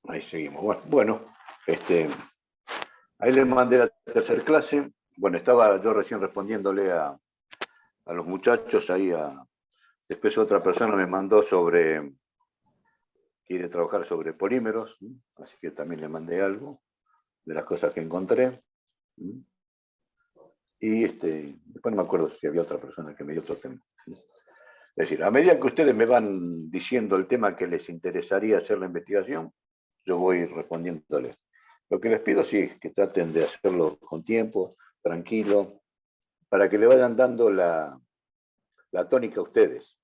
Ahí seguimos. Bueno, ahí le mandé la tercera clase. Bueno, estaba yo recién respondiéndole a los muchachos, después otra persona me mandó quiere trabajar sobre polímeros, así que también le mandé algo de las cosas que encontré. Y después no me acuerdo si había otra persona que me dio otro tema. Es decir, a medida que ustedes me van diciendo el tema que les interesaría hacer la investigación, yo voy respondiéndoles. Lo que les pido sí es que traten de hacerlo con tiempo, tranquilo, para que le vayan dando la tónica a ustedes.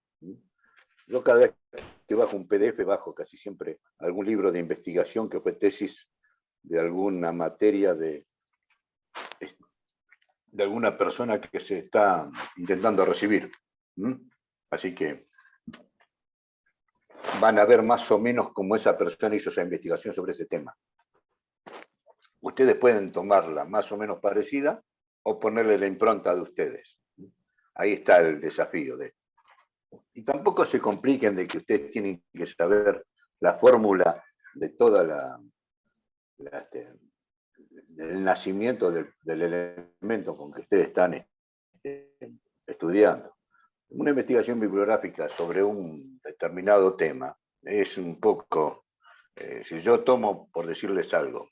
Yo cada vez que bajo un PDF, bajo casi siempre algún libro de investigación que fue tesis de alguna materia de alguna persona que se está intentando recibir. Así que van a ver más o menos cómo esa persona hizo esa investigación sobre ese tema. Ustedes pueden tomarla más o menos parecida o ponerle la impronta de ustedes. Ahí está el desafío de. Y tampoco se compliquen de que ustedes tienen que saber la fórmula de toda del nacimiento del elemento con que ustedes están estudiando. Una investigación bibliográfica sobre un determinado tema es un poco, si yo tomo, por decirles algo,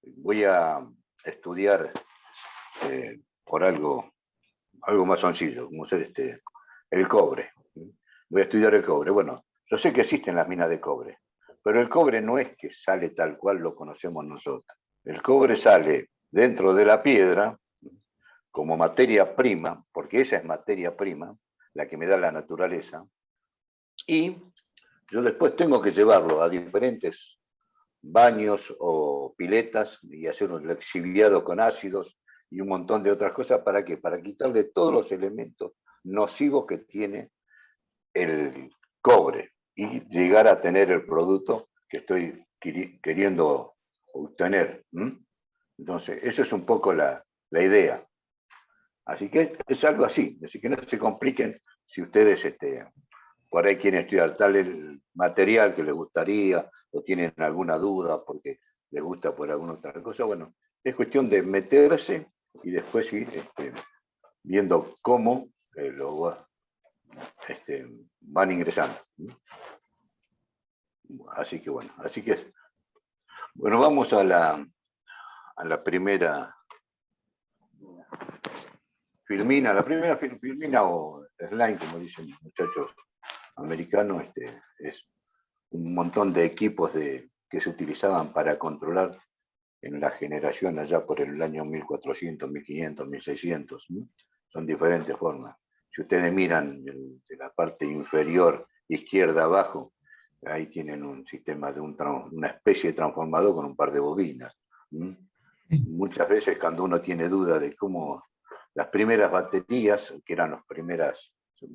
voy a estudiar por algo más sencillo, como ser el cobre. Voy a estudiar el cobre. Bueno, yo sé que existen las minas de cobre, pero el cobre no es que sale tal cual lo conocemos nosotros. El cobre sale dentro de la piedra como materia prima, porque esa es materia prima, la que me da la naturaleza, y yo después tengo que llevarlo a diferentes baños o piletas y hacer un lixiviado con ácidos y un montón de otras cosas. ¿Para qué? Para quitarle todos los elementos nocivos que tiene el cobre y llegar a tener el producto que estoy queriendo obtener. Entonces, eso es un poco la idea. Así que es algo así, así que no se compliquen si ustedes por ahí quieren estudiar tal material que les gustaría o tienen alguna duda porque les gusta por alguna otra cosa. Bueno, es cuestión de meterse y después ir viendo cómo van ingresando. Así que bueno, bueno, vamos a la primera filmina, filmina o slime, como dicen los muchachos americanos, es un montón de equipos que se utilizaban para controlar en la generación allá por el año 1400, 1500, 1600. Son diferentes formas. Si ustedes miran de la parte inferior izquierda abajo, ahí tienen un sistema de una especie de transformador con un par de bobinas. Muchas veces cuando uno tiene duda de cómo las primeras baterías, que eran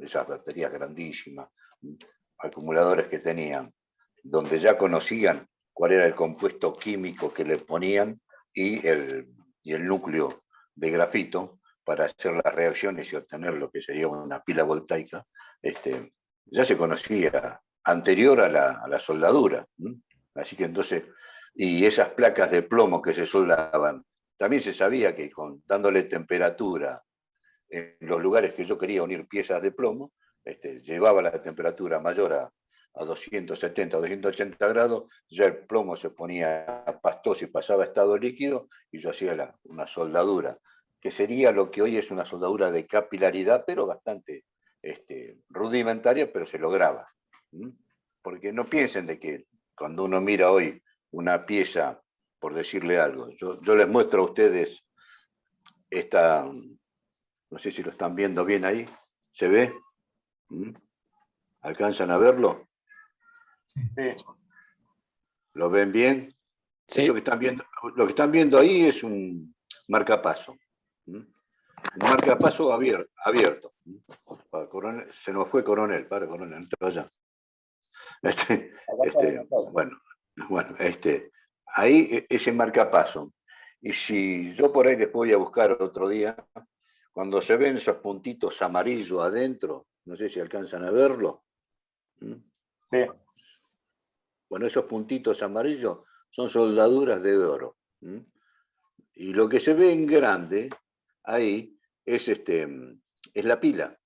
esas baterías grandísimas, acumuladores que tenían, donde ya conocían cuál era el compuesto químico que le ponían y el núcleo de grafito para hacer las reacciones y obtener lo que sería una pila voltaica, ya se conocía anterior a la soldadura. Así que entonces, y esas placas de plomo que se soldaban, también se sabía que dándole temperatura en los lugares que yo quería unir piezas de plomo, llevaba la temperatura mayor a 270, 280 grados, ya el plomo se ponía pastoso y pasaba a estado líquido, y yo hacía una soldadura, que sería lo que hoy es una soldadura de capilaridad, pero bastante rudimentaria, pero se lograba. Porque no piensen de que cuando uno mira hoy una pieza, por decirle algo, yo les muestro a ustedes esta, no sé si lo están viendo bien ahí, ¿se ve? ¿Alcanzan a verlo? Sí. ¿Lo ven bien? Sí. Eso lo que están viendo ahí es un marcapaso. Un marcapaso abierto. Se nos fue Coronel, Coronel, entró allá. Bueno, ahí ese marcapaso. Y si yo por ahí después voy a buscar otro día, cuando se ven esos puntitos amarillos adentro, no sé si alcanzan a verlo. Sí. Bueno, esos puntitos amarillos son soldaduras de oro. Y lo que se ve en grande ahí es la pila.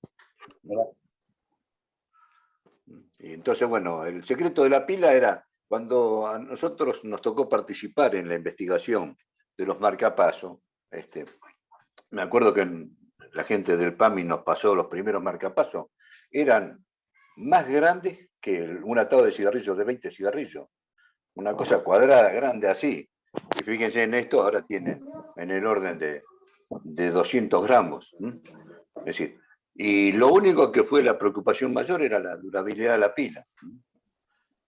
Y entonces, bueno, el secreto de la pila era cuando a nosotros nos tocó participar en la investigación de los marcapasos. Me acuerdo que la gente del PAMI nos pasó los primeros marcapasos, eran más grandes que un atado de cigarrillos de 20 cigarrillos. Una cosa cuadrada, grande así. Y fíjense en esto, ahora tienen en el orden de 200 gramos. Es decir, y lo único que fue la preocupación mayor era la durabilidad de la pila.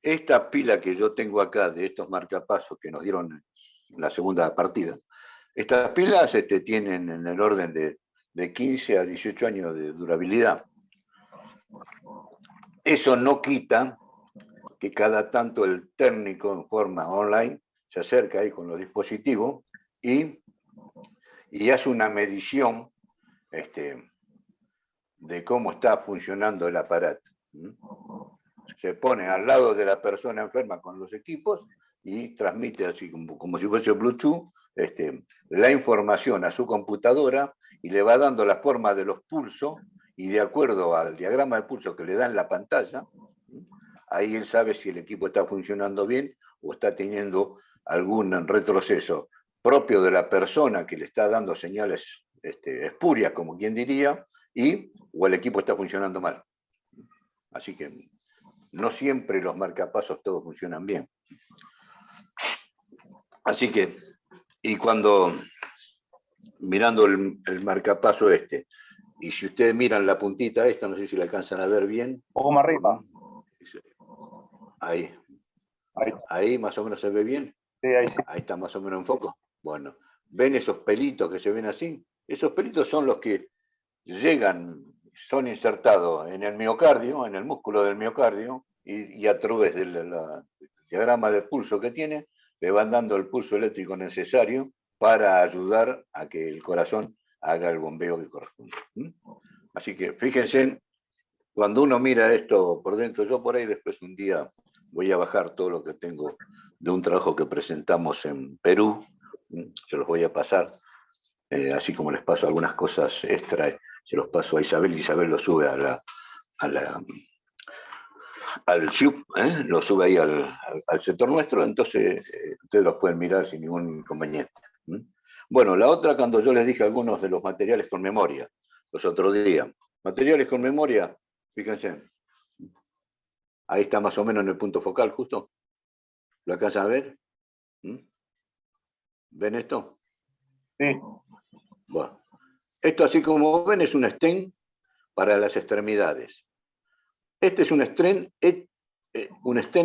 Esta pila que yo tengo acá, de estos marcapasos que nos dieron en la segunda partida, estas pilas tienen en el orden de 15 a 18 años de durabilidad. Eso no quita que cada tanto el técnico en forma online se acerca ahí con los dispositivos y hace una medición de cómo está funcionando el aparato. Se pone al lado de la persona enferma con los equipos y transmite así como si fuese Bluetooth la información a su computadora y le va dando la forma de los pulsos y de acuerdo al diagrama de pulso que le da en la pantalla, ahí él sabe si el equipo está funcionando bien o está teniendo algún retroceso propio de la persona que le está dando señales espurias, como quien diría, o el equipo está funcionando mal. Así que no siempre los marcapasos todos funcionan bien. Así que, y cuando, mirando el marcapaso y si ustedes miran la puntita esta, no sé si la alcanzan a ver bien. Un poco más arriba. Ahí más o menos se ve bien. Sí, ahí sí. Ahí está más o menos en foco. Bueno, ¿ven esos pelitos que se ven así? Esos pelitos son los que llegan, son insertados en el miocardio, en el músculo del miocardio, y a través del diagrama de pulso que tiene, le van dando el pulso eléctrico necesario para ayudar a que el corazón haga el bombeo que corresponde. Así que fíjense, cuando uno mira esto por dentro, yo por ahí después un día voy a bajar todo lo que tengo de un trabajo que presentamos en Perú, se los voy a pasar, así como les paso algunas cosas extra, se los paso a Isabel, y Isabel lo sube al SIUP, lo sube ahí al sector nuestro, entonces ustedes los pueden mirar sin ningún inconveniente. Bueno, la otra, cuando yo les dije algunos de los materiales con memoria, los otros días, materiales con memoria, fíjense, ahí está más o menos en el punto focal justo, ¿lo alcanzan a ver? ¿Ven esto? Sí. Bueno, esto así como ven es un stent para las extremidades. Este es un stent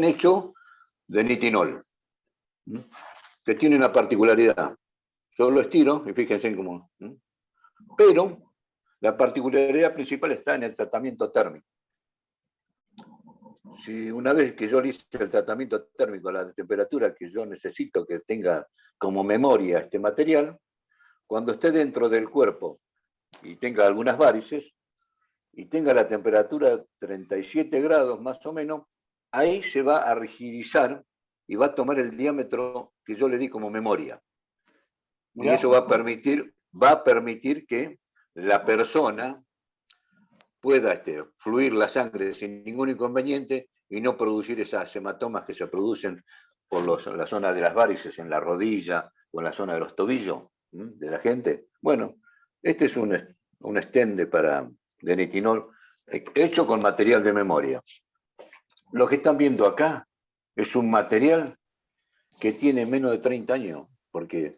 hecho de nitinol, que tiene una particularidad. Yo lo estiro y fíjense cómo. Pero la particularidad principal está en el tratamiento térmico. Si una vez que yo le hice el tratamiento térmico a la temperatura que yo necesito que tenga como memoria este material, cuando esté dentro del cuerpo y tenga algunas varices, y tenga la temperatura 37 grados más o menos, ahí se va a rigidizar y va a tomar el diámetro que yo le di como memoria. Y eso va a permitir que la persona pueda fluir la sangre sin ningún inconveniente y no producir esas hematomas que se producen por la zona de las varices, en la rodilla o en la zona de los tobillos de la gente. Bueno, este es un stent de nitinol hecho con material de memoria. Lo que están viendo acá es un material que tiene menos de 30 años, porque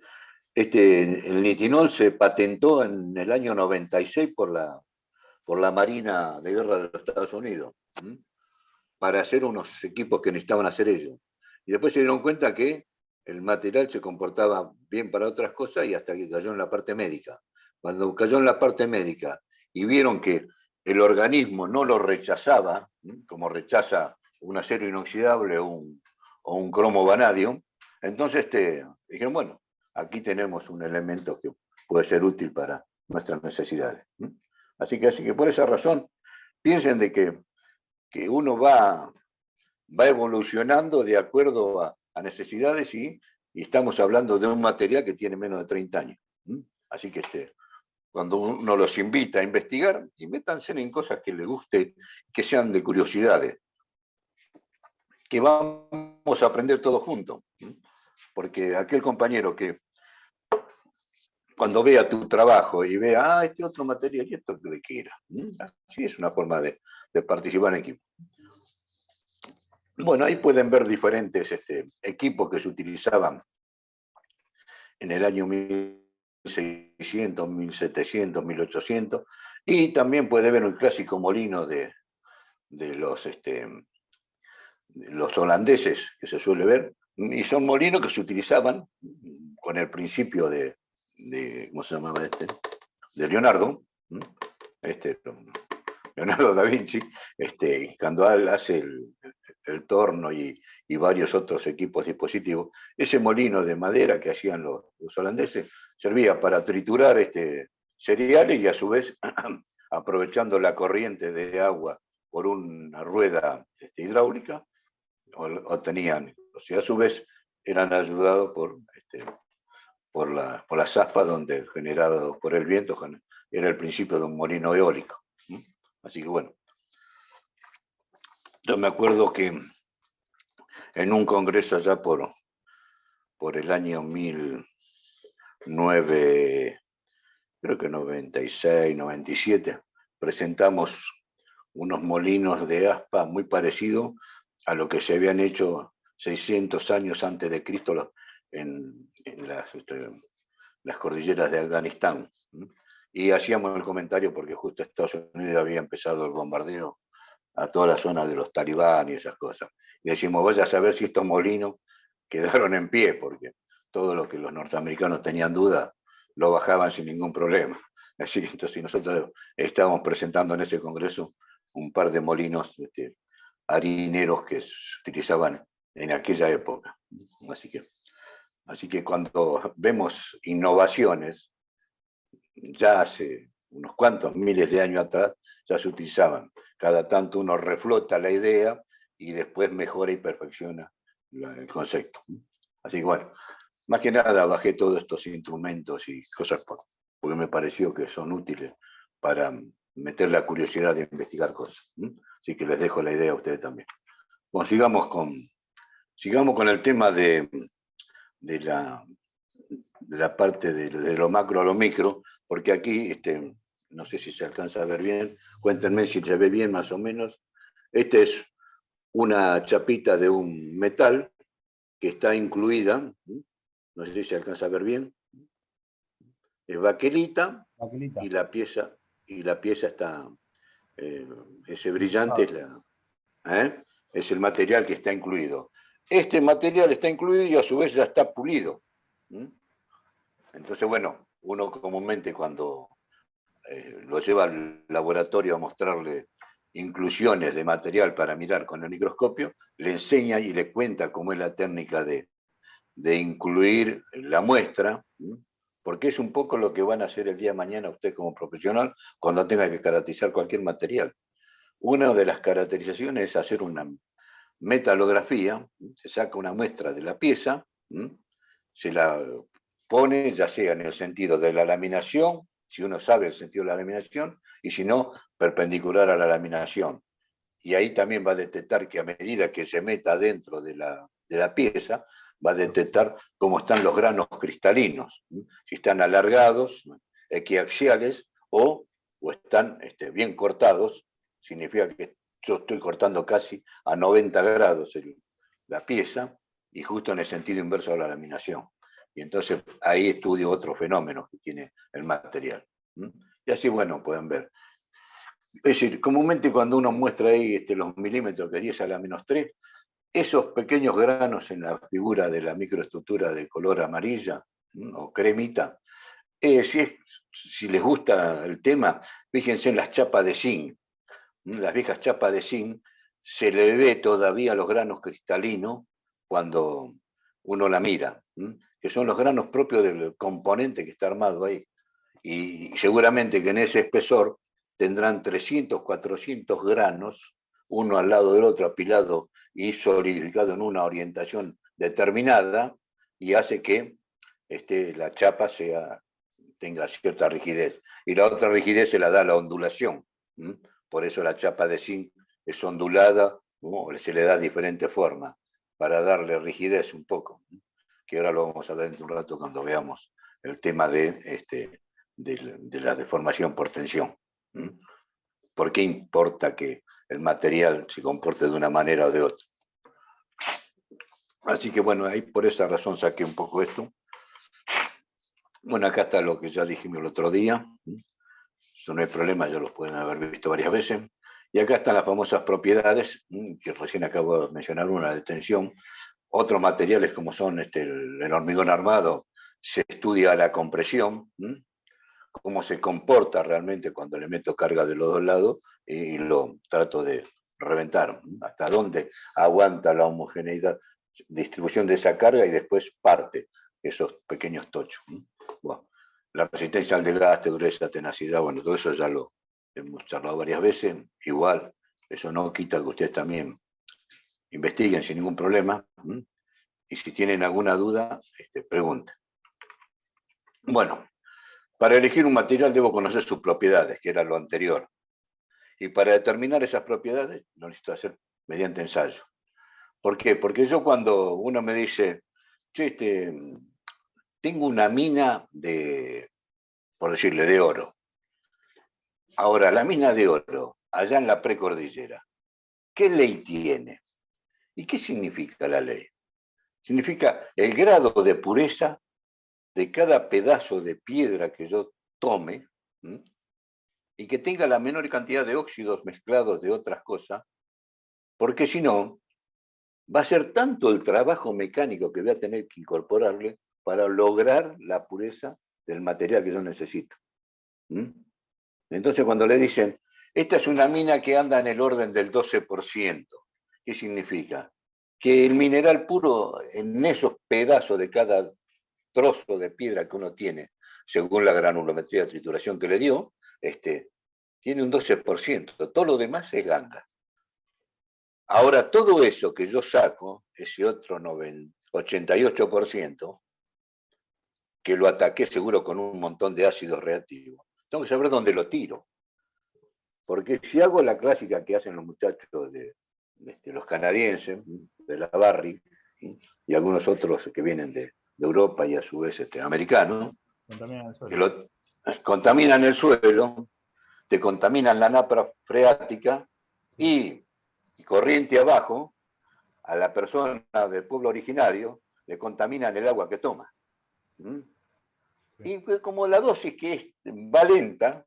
el nitinol se patentó en el año 96 por la Marina de Guerra de los Estados Unidos, para hacer unos equipos que necesitaban hacer ellos. Y después se dieron cuenta que el material se comportaba bien para otras cosas y hasta que cayó en la parte médica. Cuando cayó en la parte médica y vieron que el organismo no lo rechazaba, como rechaza un acero inoxidable o un cromo vanadio, entonces dijeron, bueno, aquí tenemos un elemento que puede ser útil para nuestras necesidades. Así que por esa razón, piensen de que uno va evolucionando de acuerdo a necesidades y estamos hablando de un material que tiene menos de 30 años. Así que cuando uno los invita a investigar, métanse en cosas que les guste, que sean de curiosidades, que vamos a aprender todos juntos. Porque aquel compañero que cuando vea tu trabajo y vea, este otro material, ¿y esto de qué era? Así es una forma de participar en equipo. Bueno, ahí pueden ver diferentes equipos que se utilizaban en el año 1600, 1700, 1800, y también puede ver un clásico molino de los holandeses que se suele ver, y son molinos que se utilizaban con el principio de ¿cómo se llamaba de Leonardo, Leonardo da Vinci, cuando hace el torno y varios otros equipos dispositivos, ese molino de madera que hacían los holandeses servía para triturar cereales y a su vez, aprovechando la corriente de agua por una rueda hidráulica, o sea, a su vez eran ayudados por las aspas donde, generado por el viento, era el principio de un molino eólico. Así que bueno, yo me acuerdo que en un congreso allá por el año 1996, 97, presentamos unos molinos de aspa muy parecidos a lo que se habían hecho 600 años antes de Cristo en las cordilleras de Afganistán. Y hacíamos el comentario porque justo Estados Unidos había empezado el bombardeo a toda la zona de los talibán y esas cosas. Y decimos, vaya a saber si estos molinos quedaron en pie, porque todo lo que los norteamericanos tenían duda lo bajaban sin ningún problema. Así que entonces nosotros estábamos presentando en ese congreso un par de molinos harineros que se utilizaban en aquella época. Así que cuando vemos innovaciones, ya hace unos cuantos miles de años atrás, ya se utilizaban. Cada tanto uno reflota la idea y después mejora y perfecciona el concepto. Así que bueno, más que nada bajé todos estos instrumentos y cosas porque me pareció que son útiles para meter la curiosidad de investigar cosas. Así que les dejo la idea a ustedes también. Bueno, sigamos con el tema de la parte de lo macro a lo micro, porque aquí, no sé si se alcanza a ver bien, cuéntenme si se ve bien más o menos. Es una chapita de un metal que está incluida, no sé si se alcanza a ver bien, es baquelita. Y la pieza está, ese brillante es el material que está incluido. Este material está incluido y a su vez ya está pulido. Entonces, bueno, uno comúnmente cuando lo lleva al laboratorio a mostrarle inclusiones de material para mirar con el microscopio, le enseña y le cuenta cómo es la técnica de incluir la muestra, porque es un poco lo que van a hacer el día de mañana usted como profesional cuando tenga que caracterizar cualquier material. Una de las caracterizaciones es hacer una metalografía, se saca una muestra de la pieza, se la pone ya sea en el sentido de la laminación, si uno sabe el sentido de la laminación, y si no, perpendicular a la laminación. Y ahí también va a detectar que a medida que se meta dentro de la pieza, va a detectar cómo están los granos cristalinos, si están alargados, equiaxiales, o están bien cortados, significa que yo estoy cortando casi a 90 grados la pieza, y justo en el sentido inverso de la laminación. Y entonces ahí estudio otros fenómenos que tiene el material. Y así, bueno, pueden ver. Es decir, comúnmente cuando uno muestra ahí los milímetros, que es 10 a la menos 3, esos pequeños granos en la figura de la microestructura de color amarilla o cremita, si les gusta el tema, fíjense en las chapas de zinc. Las viejas chapas de zinc se le ve todavía los granos cristalinos cuando uno la mira, que son los granos propios del componente que está armado ahí. Y seguramente que en ese espesor tendrán 300, 400 granos, uno al lado del otro, apilado y solidificado en una orientación determinada y hace que la chapa tenga cierta rigidez. Y la otra rigidez se la da la ondulación. Por eso la chapa de zinc es ondulada, ¿no? Se le da diferente forma para darle rigidez un poco, que ahora lo vamos a ver dentro de un rato cuando veamos el tema de la deformación por tensión. ¿Por qué importa que el material se comporte de una manera o de otra? Así que bueno, ahí por esa razón saqué un poco esto. Bueno, acá está lo que ya dijimos el otro día. Eso no hay problema, ya los pueden haber visto varias veces. Y acá están las famosas propiedades, que recién acabo de mencionar una, de tensión. Otros materiales como son el hormigón armado, se estudia la compresión, cómo se comporta realmente cuando le meto carga de los dos lados y lo trato de reventar, hasta dónde aguanta la homogeneidad, distribución de esa carga y después parte esos pequeños tochos. Bueno, la resistencia al desgaste, dureza, tenacidad, bueno, todo eso ya lo hemos charlado varias veces. Igual, eso no quita que ustedes también investiguen sin ningún problema. Y si tienen alguna duda, pregunten. Bueno, para elegir un material debo conocer sus propiedades, que era lo anterior. Y para determinar esas propiedades, lo necesito hacer mediante ensayo. ¿Por qué? Porque yo cuando uno me dice, che, tengo una mina por decirle, de oro. Ahora, la mina de oro, allá en la precordillera, ¿qué ley tiene? ¿Y qué significa la ley? Significa el grado de pureza de cada pedazo de piedra que yo tome, y que tenga la menor cantidad de óxidos mezclados de otras cosas, porque si no, va a ser tanto el trabajo mecánico que voy a tener que incorporarle para lograr la pureza del material que yo necesito. Entonces cuando le dicen, esta es una mina que anda en el orden del 12%, ¿qué significa? Que el mineral puro en esos pedazos de cada trozo de piedra que uno tiene, según la granulometría de trituración que le dio, tiene un 12%, todo lo demás es ganga. Ahora, todo eso que yo saco, ese otro 88%, que lo ataqué seguro con un montón de ácidos reactivos, tengo que saber dónde lo tiro. Porque si hago la clásica que hacen los muchachos los canadienses, de la Barry, y algunos otros que vienen de Europa y a su vez americanos, contaminan el suelo, te contaminan la napa freática y corriente abajo, a la persona del pueblo originario le contaminan el agua que toma. Y como la dosis que va lenta,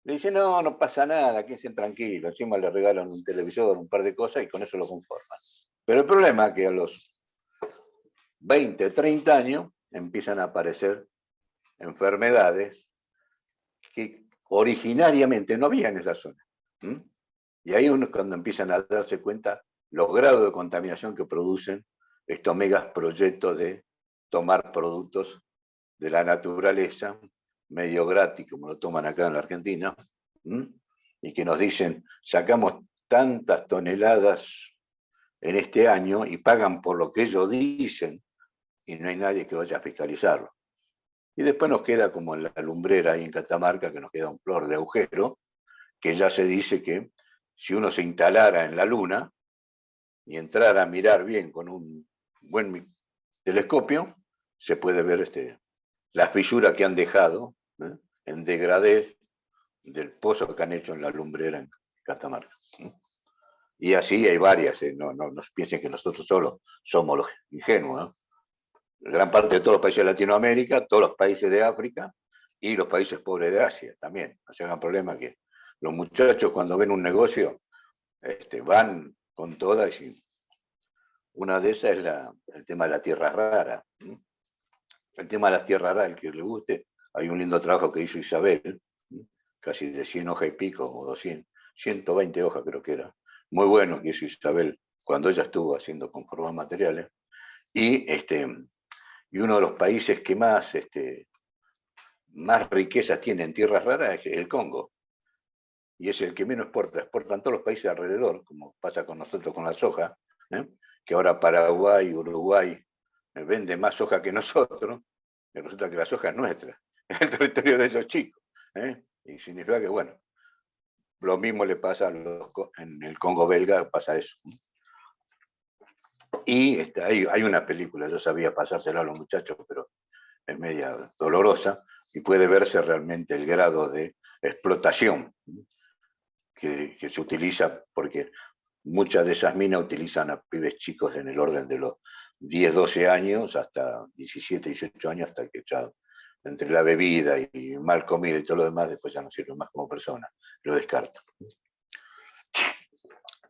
le dicen, no, no pasa nada, quédense tranquilos, encima le regalan un televisor, un par de cosas y con eso lo conforman. Pero el problema es que a los 20, 30 años empiezan a aparecer enfermedades que originariamente no había en esa zona. Y ahí uno cuando empiezan a darse cuenta los grados de contaminación que producen estos megas proyectos de tomar productos de la naturaleza, medio gratis, como lo toman acá en la Argentina, y que nos dicen, sacamos tantas toneladas en este año y pagan por lo que ellos dicen, y no hay nadie que vaya a fiscalizarlo. Y después nos queda como en la lumbrera ahí en Catamarca, que nos queda un flor de agujero, que ya se dice que si uno se instalara en la luna y entrara a mirar bien con un buen telescopio, se puede ver la fisura que han dejado en degradez del pozo que han hecho en la lumbrera en Catamarca. Y así hay varias, no piensen que nosotros solo somos los ingenuos. Gran parte de todos los países de Latinoamérica, todos los países de África y los países pobres de Asia también. No se hagan problema que los muchachos cuando ven un negocio van con todas. Y una de esas es el tema de la tierra rara. El tema de las tierras raras, el que le guste, hay un lindo trabajo que hizo Isabel, casi de 100 hojas y pico, o 200, 120 hojas creo que era. Muy bueno que hizo Isabel cuando ella estuvo haciendo conformar materiales. Y uno de los países que más riquezas tiene en tierras raras es el Congo. Y es el que menos exporta. Exportan todos los países alrededor, como pasa con nosotros con la soja, que ahora Paraguay, Uruguay vende más soja que nosotros, y resulta que la soja es nuestra, es el territorio de esos chicos. Y significa que, bueno, lo mismo le pasa en el Congo belga, pasa eso. Y hay una película, yo sabía pasársela a los muchachos, pero es media dolorosa, y puede verse realmente el grado de explotación que se utiliza, porque muchas de esas minas utilizan a pibes chicos en el orden de los 10, 12 años, hasta 17, 18 años, hasta que ya entre la bebida y mal comida y todo lo demás, después ya no sirve más como persona, lo descarto.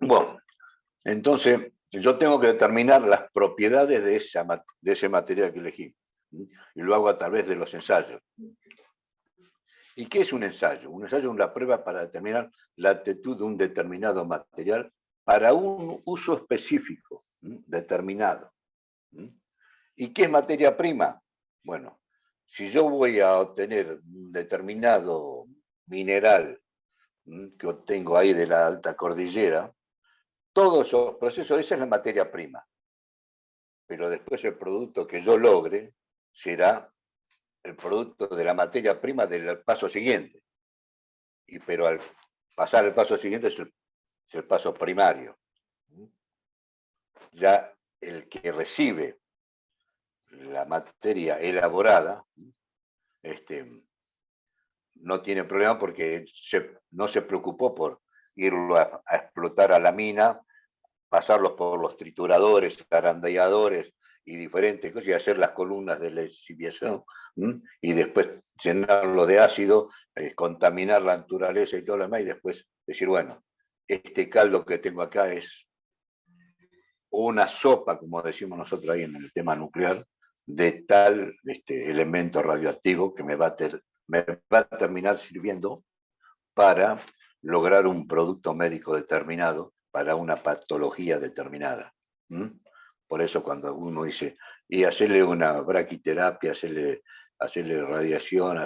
Bueno, entonces yo tengo que determinar las propiedades de ese material que elegí, y lo hago a través de los ensayos. ¿Y qué es un ensayo? Un ensayo es una prueba para determinar la aptitud de un determinado material para un uso específico, determinado. ¿Y qué es materia prima? Bueno, si yo voy a obtener un determinado mineral que obtengo ahí de la alta cordillera, todos esos procesos, esa es la materia prima. Pero después el producto que yo logre será el producto de la materia prima del paso siguiente. Pero al pasar el paso siguiente es el paso primario. Ya el que recibe la materia elaborada no tiene problema porque no se preocupó por irlo a explotar a la mina, pasarlos por los trituradores, zarandeadores y diferentes cosas, y hacer las columnas de lesiviación, y después llenarlo de ácido, contaminar la naturaleza y todo lo demás, y después decir, bueno, este caldo que tengo acá es una sopa, como decimos nosotros ahí en el tema nuclear, de tal elemento radioactivo que me va a terminar sirviendo para lograr un producto médico determinado, para una patología determinada. Por eso cuando uno dice, y hacerle una braquiterapia, hacerle radiación,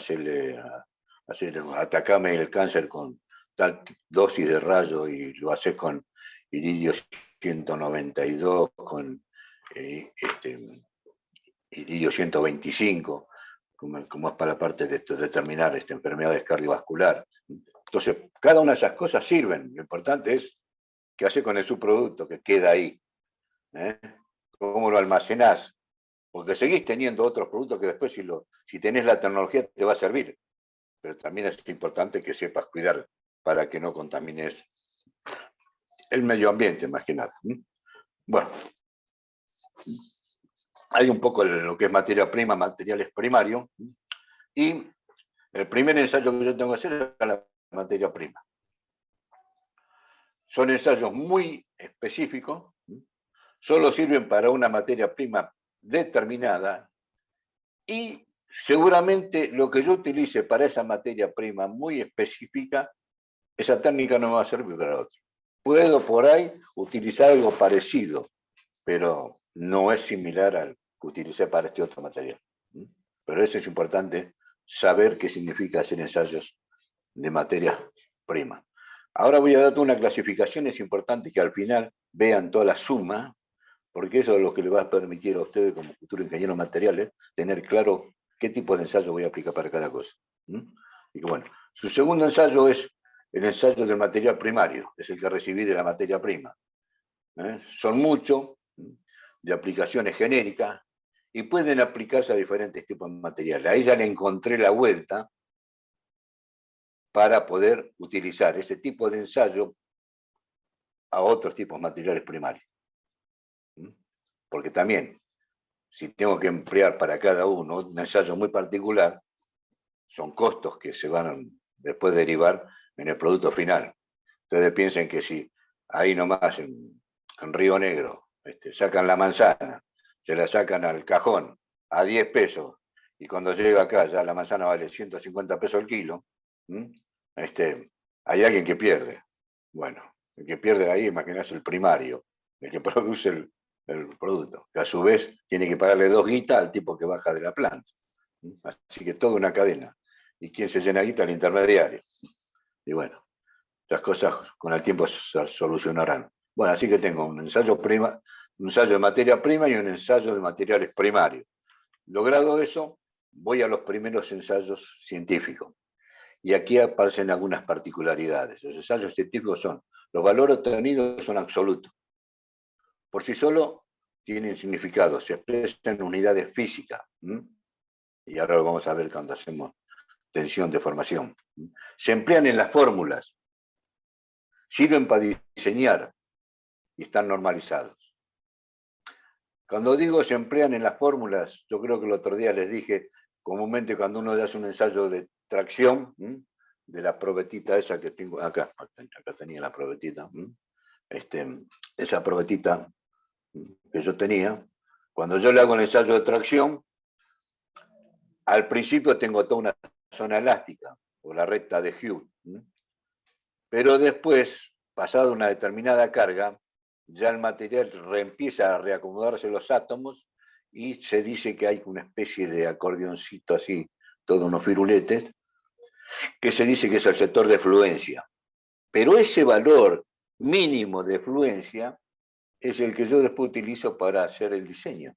atacame el cáncer con tal dosis de rayo, y lo haces con iridio 192, con iridio 125, como es para la parte de determinar enfermedades cardiovasculares. Entonces, cada una de esas cosas sirven. Lo importante es qué hace con el subproducto que queda ahí. ¿Cómo lo almacenás? Porque seguís teniendo otros productos que después, si tenés la tecnología, te va a servir. Pero también es importante que sepas cuidar para que no contamines el medio ambiente, más que nada. Bueno, hay un poco lo que es materia prima, materiales primarios, y el primer ensayo que yo tengo que hacer es la materia prima. Son ensayos muy específicos, solo sirven para una materia prima determinada, y seguramente lo que yo utilice para esa materia prima muy específica, esa técnica no me va a servir para otra. Puedo por ahí utilizar algo parecido, pero no es similar al que utilicé para este otro material. Pero eso es importante, saber qué significa hacer ensayos de materia prima. Ahora voy a darte una clasificación, es importante que al final vean toda la suma, porque eso es lo que le va a permitir a ustedes como futuros ingenieros materiales tener claro qué tipo de ensayo voy a aplicar para cada cosa. Y que bueno, su segundo ensayo es el ensayo del material primario, es el que recibí de la materia prima. Son muchos, de aplicaciones genéricas, y pueden aplicarse a diferentes tipos de materiales. Ahí ya le encontré la vuelta para poder utilizar ese tipo de ensayo a otros tipos de materiales primarios. Porque también, si tengo que emplear para cada uno un ensayo muy particular, son costos que se van a después derivar en el producto final. Ustedes piensen que si ahí nomás en Río Negro sacan la manzana, se la sacan al cajón a 10 pesos, y cuando llega acá ya la manzana vale 150 pesos el kilo, hay alguien que pierde. Bueno, el que pierde ahí, imagínate, el primario, el que produce el producto, que a su vez tiene que pagarle 2 guitas al tipo que baja de la planta. Así que toda una cadena. ¿Y quién se llena guita? El intermediario. Y bueno, las cosas con el tiempo se solucionarán. Bueno, así que tengo un ensayo un ensayo de materia prima y un ensayo de materiales primarios. Logrado eso, voy a los primeros ensayos científicos. Y aquí aparecen algunas particularidades. Los ensayos científicos son, los valores obtenidos son absolutos. Por sí solo tienen significado, se expresan en unidades físicas. Y ahora lo vamos a ver cuando hacemos tensión, deformación. Se emplean en las fórmulas, sirven para diseñar y están normalizados. Cuando digo se emplean en las fórmulas, yo creo que el otro día les dije, comúnmente cuando uno hace un ensayo de tracción, de la probetita esa que tengo acá tenía la probetita, esa probetita que yo tenía, cuando yo le hago el ensayo de tracción, al principio tengo toda una zona elástica, o la recta de Hughes, pero después, pasada una determinada carga, ya el material empieza a reacomodarse los átomos y se dice que hay una especie de acordeoncito así, todos unos firuletes, que se dice que es el sector de fluencia. Pero ese valor mínimo de fluencia es el que yo después utilizo para hacer el diseño.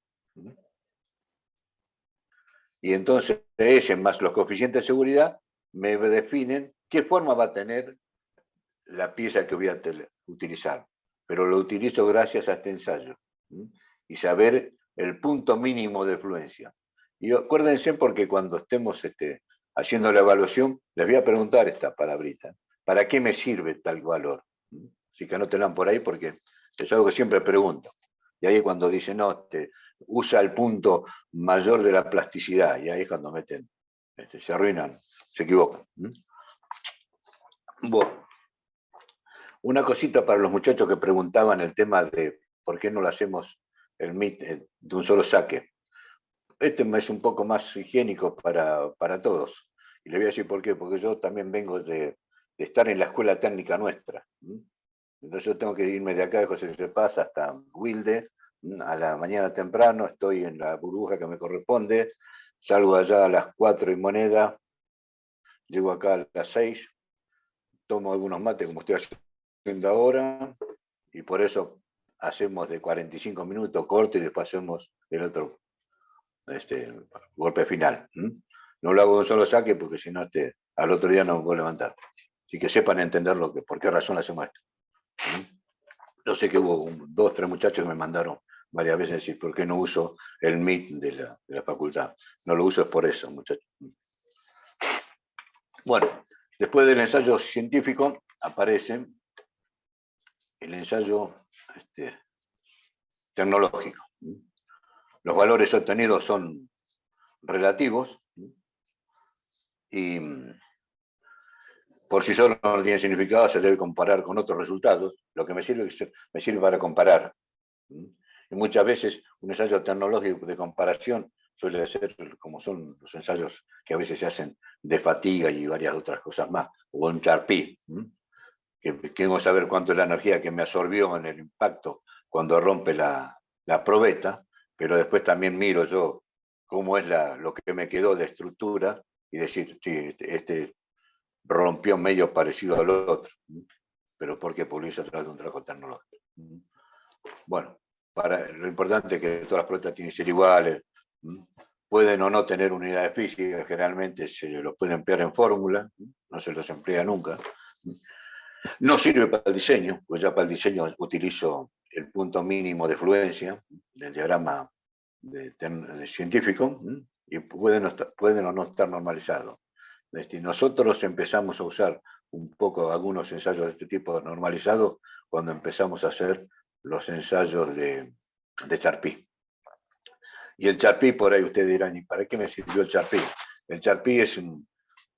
Y entonces ese más los coeficientes de seguridad me definen qué forma va a tener la pieza que voy a utilizar. Pero lo utilizo gracias a este ensayo. Y saber el punto mínimo de fluencia. Y acuérdense porque cuando estemos haciendo la evaluación, les voy a preguntar esta palabrita. ¿Para qué me sirve tal valor? Así que anótenla por ahí porque es algo que siempre pregunto. Y ahí cuando dicen, no, usa el punto mayor de la plasticidad. Y ahí es cuando meten, se arruinan, se equivocan. Bueno. Una cosita para los muchachos que preguntaban el tema de por qué no lo hacemos el MIT de un solo saque. Este es un poco más higiénico para todos. Y le voy a decir por qué, porque yo también vengo de estar en la escuela técnica nuestra. Entonces yo tengo que irme de acá de José de Paz hasta Wilde, a la mañana temprano, estoy en la burbuja que me corresponde, salgo allá a las 4 y moneda, llego acá a las 6, tomo algunos mates como estoy haciendo ahora, y por eso hacemos de 45 minutos corte y después hacemos el otro golpe final. No lo hago de un solo saque porque si no al otro día no me puedo levantar. Así que sepan entender por qué razón hacemos esto. Yo sé que hubo 2 o 3 muchachos que me mandaron varias veces decir por qué no uso el MIT de la facultad. No lo uso es por eso, muchachos. Bueno, después del ensayo científico aparece el ensayo tecnológico. Los valores obtenidos son relativos y por sí solo no tienen significado, se debe comparar con otros resultados. Lo que me sirve para comparar. Y muchas veces un ensayo tecnológico de comparación suele ser como son los ensayos que a veces se hacen de fatiga y varias otras cosas más, o un Charpy, que queremos saber cuánto es la energía que me absorbió en el impacto cuando rompe la probeta, pero después también miro yo cómo es lo que me quedó de estructura y decir, sí, este rompió medio parecido al otro, pero ¿por qué? Porque lo hizo a través de un trabajo tecnológico. Bueno, lo importante es que todas las probetas tienen que ser iguales, pueden o no tener unidades físicas, generalmente se los puede emplear en fórmula, no se los emplea nunca. No sirve para el diseño, pues ya para el diseño utilizo el punto mínimo de fluencia del diagrama científico y pueden o no estar normalizados. Nosotros empezamos a usar un poco algunos ensayos de este tipo normalizados cuando empezamos a hacer los ensayos de Charpy. Y el Charpy, por ahí ustedes dirán, ¿y para qué me sirvió el Charpy? El Charpy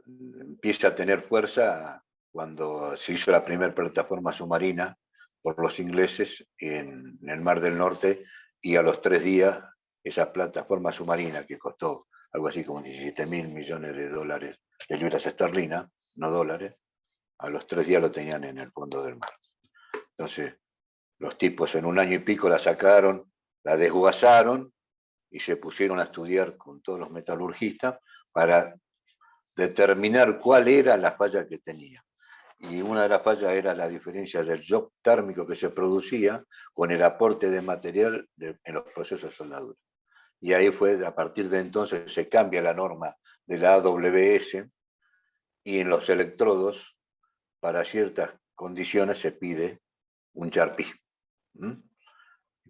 empieza a tener fuerza cuando se hizo la primera plataforma submarina por los ingleses en el Mar del Norte, y a los 3 días esa plataforma submarina, que costó algo así como 17.000 millones de dólares, de libras esterlinas, no dólares, a los 3 días lo tenían en el fondo del mar. Entonces, los tipos en 1 año y pico la sacaron, la desguazaron y se pusieron a estudiar con todos los metalurgistas para determinar cuál era la falla que tenía. y una de las fallas era la diferencia del shock térmico que se producía con el aporte de material en los procesos de soldadura. Y ahí fue, a partir de entonces, se cambia la norma de la AWS y en los electrodos, para ciertas condiciones, se pide un Charpy.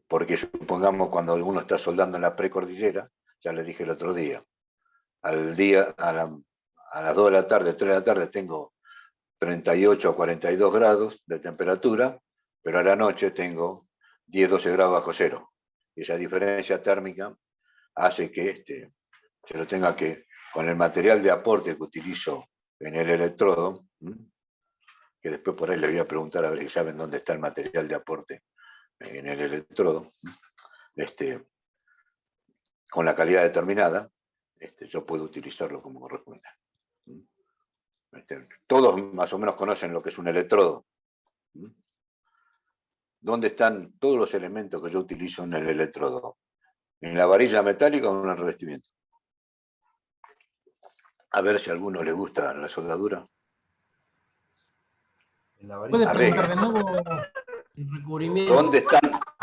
Porque supongamos cuando uno está soldando en la precordillera, ya le dije el otro día, a las 2 de la tarde, 3 de la tarde, tengo 38 a 42 grados de temperatura, pero a la noche tengo 10, 12 grados bajo cero. Y esa diferencia térmica hace que se lo tenga que, con el material de aporte que utilizo en el electrodo, que después por ahí le voy a preguntar a ver si saben dónde está el material de aporte en el electrodo, con la calidad determinada, yo puedo utilizarlo como corresponde. Todos más o menos conocen lo que es un electrodo. ¿Dónde están todos los elementos que yo utilizo en el electrodo? ¿En la varilla metálica o en el revestimiento? A ver si a alguno le gusta la soldadura. ¿Puede preguntar de nuevo el recubrimiento?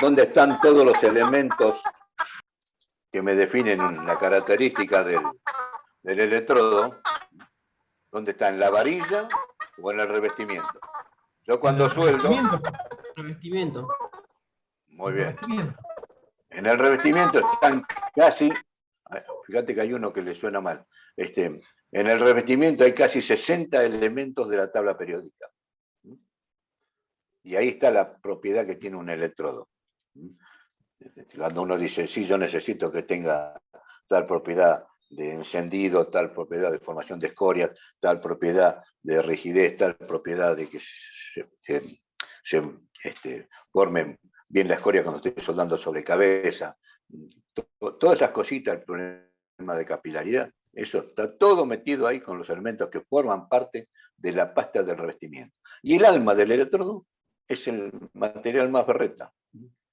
¿Dónde están todos los elementos que me definen la característica del electrodo? ¿Dónde está? ¿En la varilla o en el revestimiento? Yo cuando sueldo... Revestimiento. Muy bien. En el revestimiento están casi... Fíjate que hay uno que le suena mal. En el revestimiento hay casi 60 elementos de la tabla periódica. Y ahí está la propiedad que tiene un electrodo. Cuando uno dice, sí, yo necesito que tenga tal propiedad de encendido, tal propiedad de formación de escorias, tal propiedad de rigidez, tal propiedad de que se formen bien la escoria cuando estoy soldando sobre cabeza. Todas esas cositas, el problema de capilaridad, eso está todo metido ahí con los elementos que forman parte de la pasta del revestimiento. Y el alma del electrodo es el material más berreta.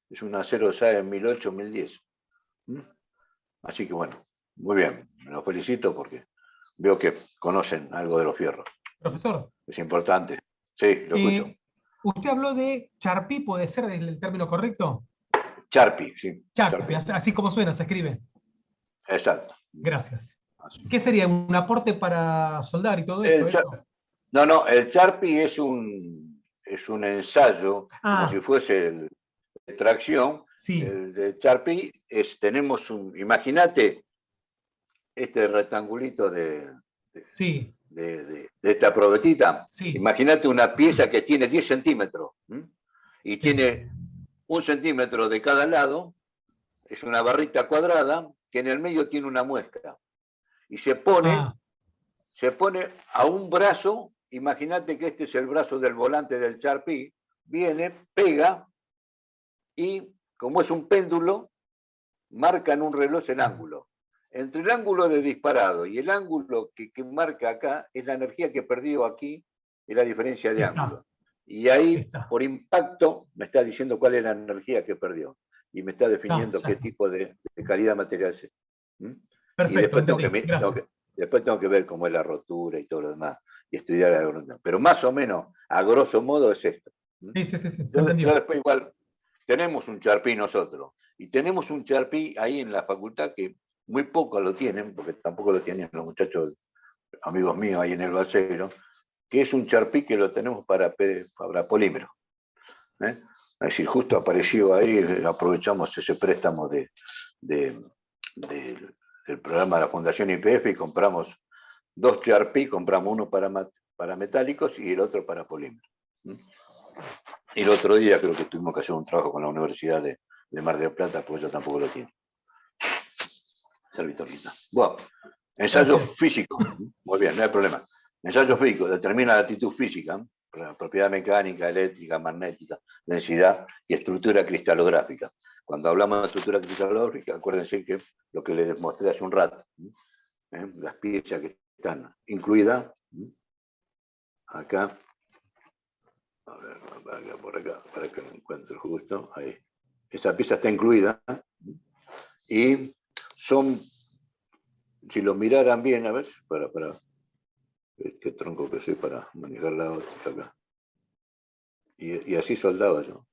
Es un acero SAE 1008-1010. Así que bueno, muy bien, me lo felicito porque veo que conocen algo de los fierros. Profesor. Es importante. Sí, lo escucho. Usted habló de Charpy, ¿puede ser el término correcto? Charpy, sí. Charpy, así como suena, se escribe. Exacto. Gracias. Así. ¿Qué sería? ¿Un aporte para soldar y todo eso? No, el Charpy es un ensayo, como si fuese el de tracción. Sí. El de Charpy tenemos imagínate este rectangulito de esta probetita. Sí. Imagínate una pieza que tiene 10 centímetros y tiene 1 centímetro de cada lado. Es una barrita cuadrada que en el medio tiene una muesca. Y se pone a un brazo. Imagínate que este es el brazo del volante del Charpy. Viene, pega y, como es un péndulo, marca en un reloj el ángulo. Entre el ángulo de disparado y el ángulo que marca acá es la energía que perdió aquí, es la diferencia de ángulo. Y ahí, por impacto, me está diciendo cuál es la energía que perdió. Y me está definiendo qué tipo de calidad material es. Perfecto, y después tengo que ver cómo es la rotura y todo lo demás. Y estudiar la rotura. Pero más o menos, a grosso modo, es esto. Sí. Yo después igual, tenemos un Charpy nosotros. Y tenemos un Charpy ahí en la facultad que muy pocos lo tienen, porque tampoco lo tienen los muchachos, amigos míos ahí en el Balsero, que es un Charpy que lo tenemos para polímero. Es decir, justo apareció ahí, aprovechamos ese préstamo del programa de la Fundación YPF y compramos 2 Charpy, compramos uno para metálicos y el otro para polímero. Y el otro día creo que tuvimos que hacer un trabajo con la Universidad de Mar del Plata, porque ellos tampoco lo tienen. Servitorita. Bueno, ensayo físico. Muy bien, no hay problema. Ensayo físico determina la actitud física, propiedad mecánica, eléctrica, magnética, densidad y estructura cristalográfica. Cuando hablamos de estructura cristalográfica, acuérdense que lo que les mostré hace un rato, las piezas que están incluidas, acá, a ver, por acá, para que lo encuentre justo, ahí. Esa pieza está incluida y son, si lo miraran bien, a ver, qué tronco que soy para manejar la otra acá. Y así soldaba yo.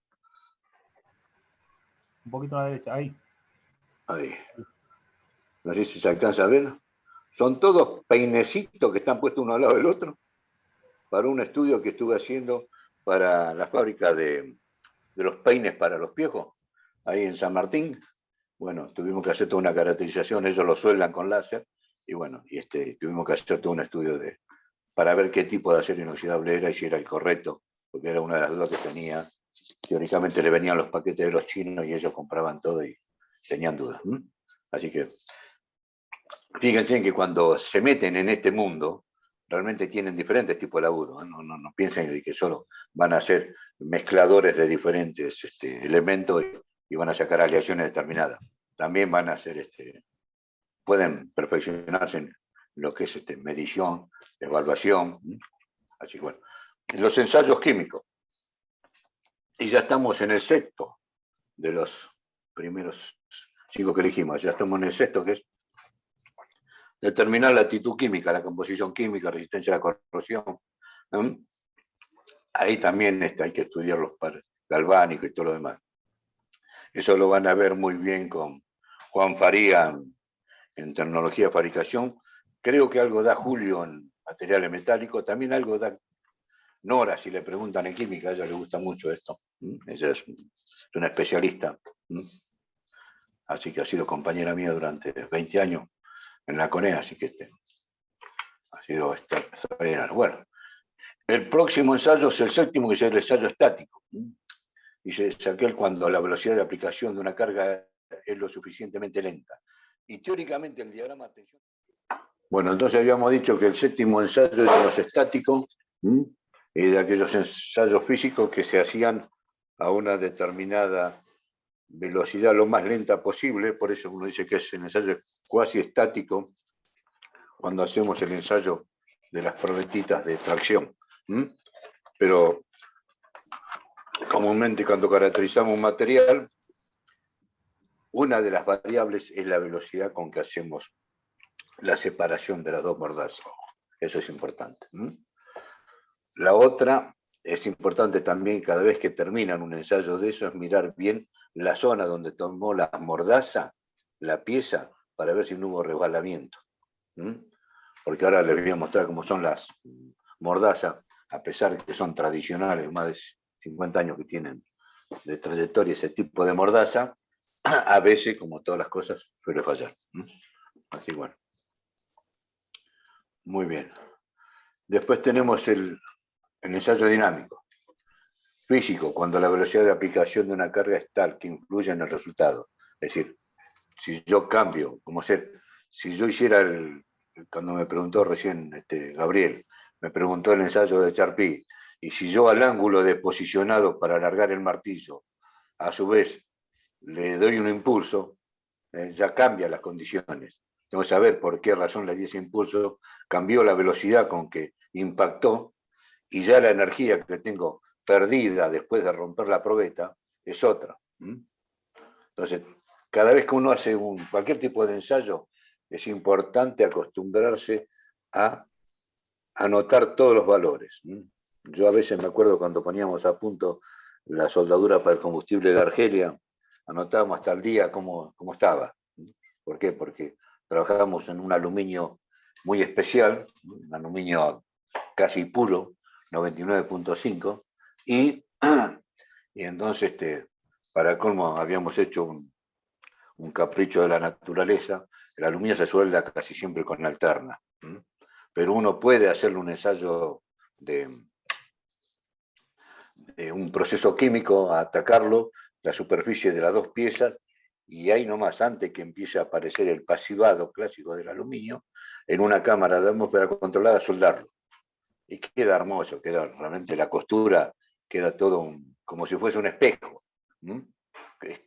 Un poquito a la derecha, ahí. Ahí. No sé si se alcanza a ver. Son todos peinecitos que están puestos uno al lado del otro para un estudio que estuve haciendo para la fábrica de los peines para los piojos, ahí en San Martín. Bueno, tuvimos que hacer toda una caracterización, ellos lo sueldan con láser, y bueno, tuvimos que hacer todo un estudio para ver qué tipo de acero inoxidable era y si era el correcto, porque era una de las dudas que tenía. Teóricamente le venían los paquetes de los chinos y ellos compraban todo y tenían dudas. Así que fíjense que cuando se meten en este mundo, realmente tienen diferentes tipos de laburo. No piensen que solo van a ser mezcladores de diferentes elementos y van a sacar aleaciones determinadas. También van a ser, pueden perfeccionarse en lo que es medición, evaluación. Así que bueno, los ensayos químicos. Y ya estamos en el sexto de los primeros 5 que elegimos. Ya estamos en el sexto, que es determinar la actitud química, la composición química, resistencia a la corrosión. Ahí también hay que estudiar los pares galvánicos y todo lo demás. Eso lo van a ver muy bien con Juan Faría en tecnología de fabricación. Creo que algo da Julio en materiales metálicos, también algo da Nora, si le preguntan en química, a ella le gusta mucho esto. Ella es una especialista. Así que ha sido compañera mía durante 20 años en la CONEA, así que ha sido extraordinario. Bueno, el próximo ensayo es el séptimo, que es el ensayo estático. Dice aquel cuando la velocidad de aplicación de una carga es lo suficientemente lenta. Y teóricamente el diagrama de tensión... Bueno, entonces habíamos dicho que el séptimo ensayo es de los estáticos, y de aquellos ensayos físicos que se hacían a una determinada velocidad lo más lenta posible. Por eso uno dice que es el ensayo cuasi estático cuando hacemos el ensayo de las probetitas de tracción. Pero comúnmente cuando caracterizamos un material, una de las variables es la velocidad con que hacemos la separación de las dos mordazas. Eso es importante. La otra es importante también, cada vez que terminan un ensayo de eso, es mirar bien la zona donde tomó la mordaza, la pieza, para ver si no hubo resbalamiento. Porque ahora les voy a mostrar cómo son las mordazas, a pesar de que son tradicionales, más de 50 años que tienen de trayectoria ese tipo de mordaza, a veces, como todas las cosas, suele fallar. Así bueno. Muy bien. Después tenemos el ensayo dinámico. Físico, cuando la velocidad de aplicación de una carga es tal que influye en el resultado. Es decir, si yo cambio, si yo hiciera cuando me preguntó recién Gabriel, me preguntó el ensayo de Charpy, y si yo al ángulo de posicionado para alargar el martillo, a su vez le doy un impulso, ya cambia las condiciones. Tengo que saber por qué razón le di ese impulso, cambió la velocidad con que impactó, y ya la energía que tengo perdida después de romper la probeta es otra. Entonces, cada vez que uno hace cualquier tipo de ensayo, es importante acostumbrarse a anotar todos los valores. Yo a veces me acuerdo cuando poníamos a punto la soldadura para el combustible de Argelia, anotábamos hasta el día cómo estaba. ¿Por qué? Porque trabajábamos en un aluminio muy especial, un aluminio casi puro, 99.5, y entonces, para colmo, habíamos hecho un capricho de la naturaleza. El aluminio se suelda casi siempre con alterna, pero uno puede hacerle un ensayo de un proceso químico, a atacarlo, la superficie de las dos piezas, y ahí nomás, antes que empiece a aparecer el pasivado clásico del aluminio, en una cámara de atmósfera controlada, soldarlo. Y queda hermoso, queda realmente la costura, queda todo como si fuese un espejo,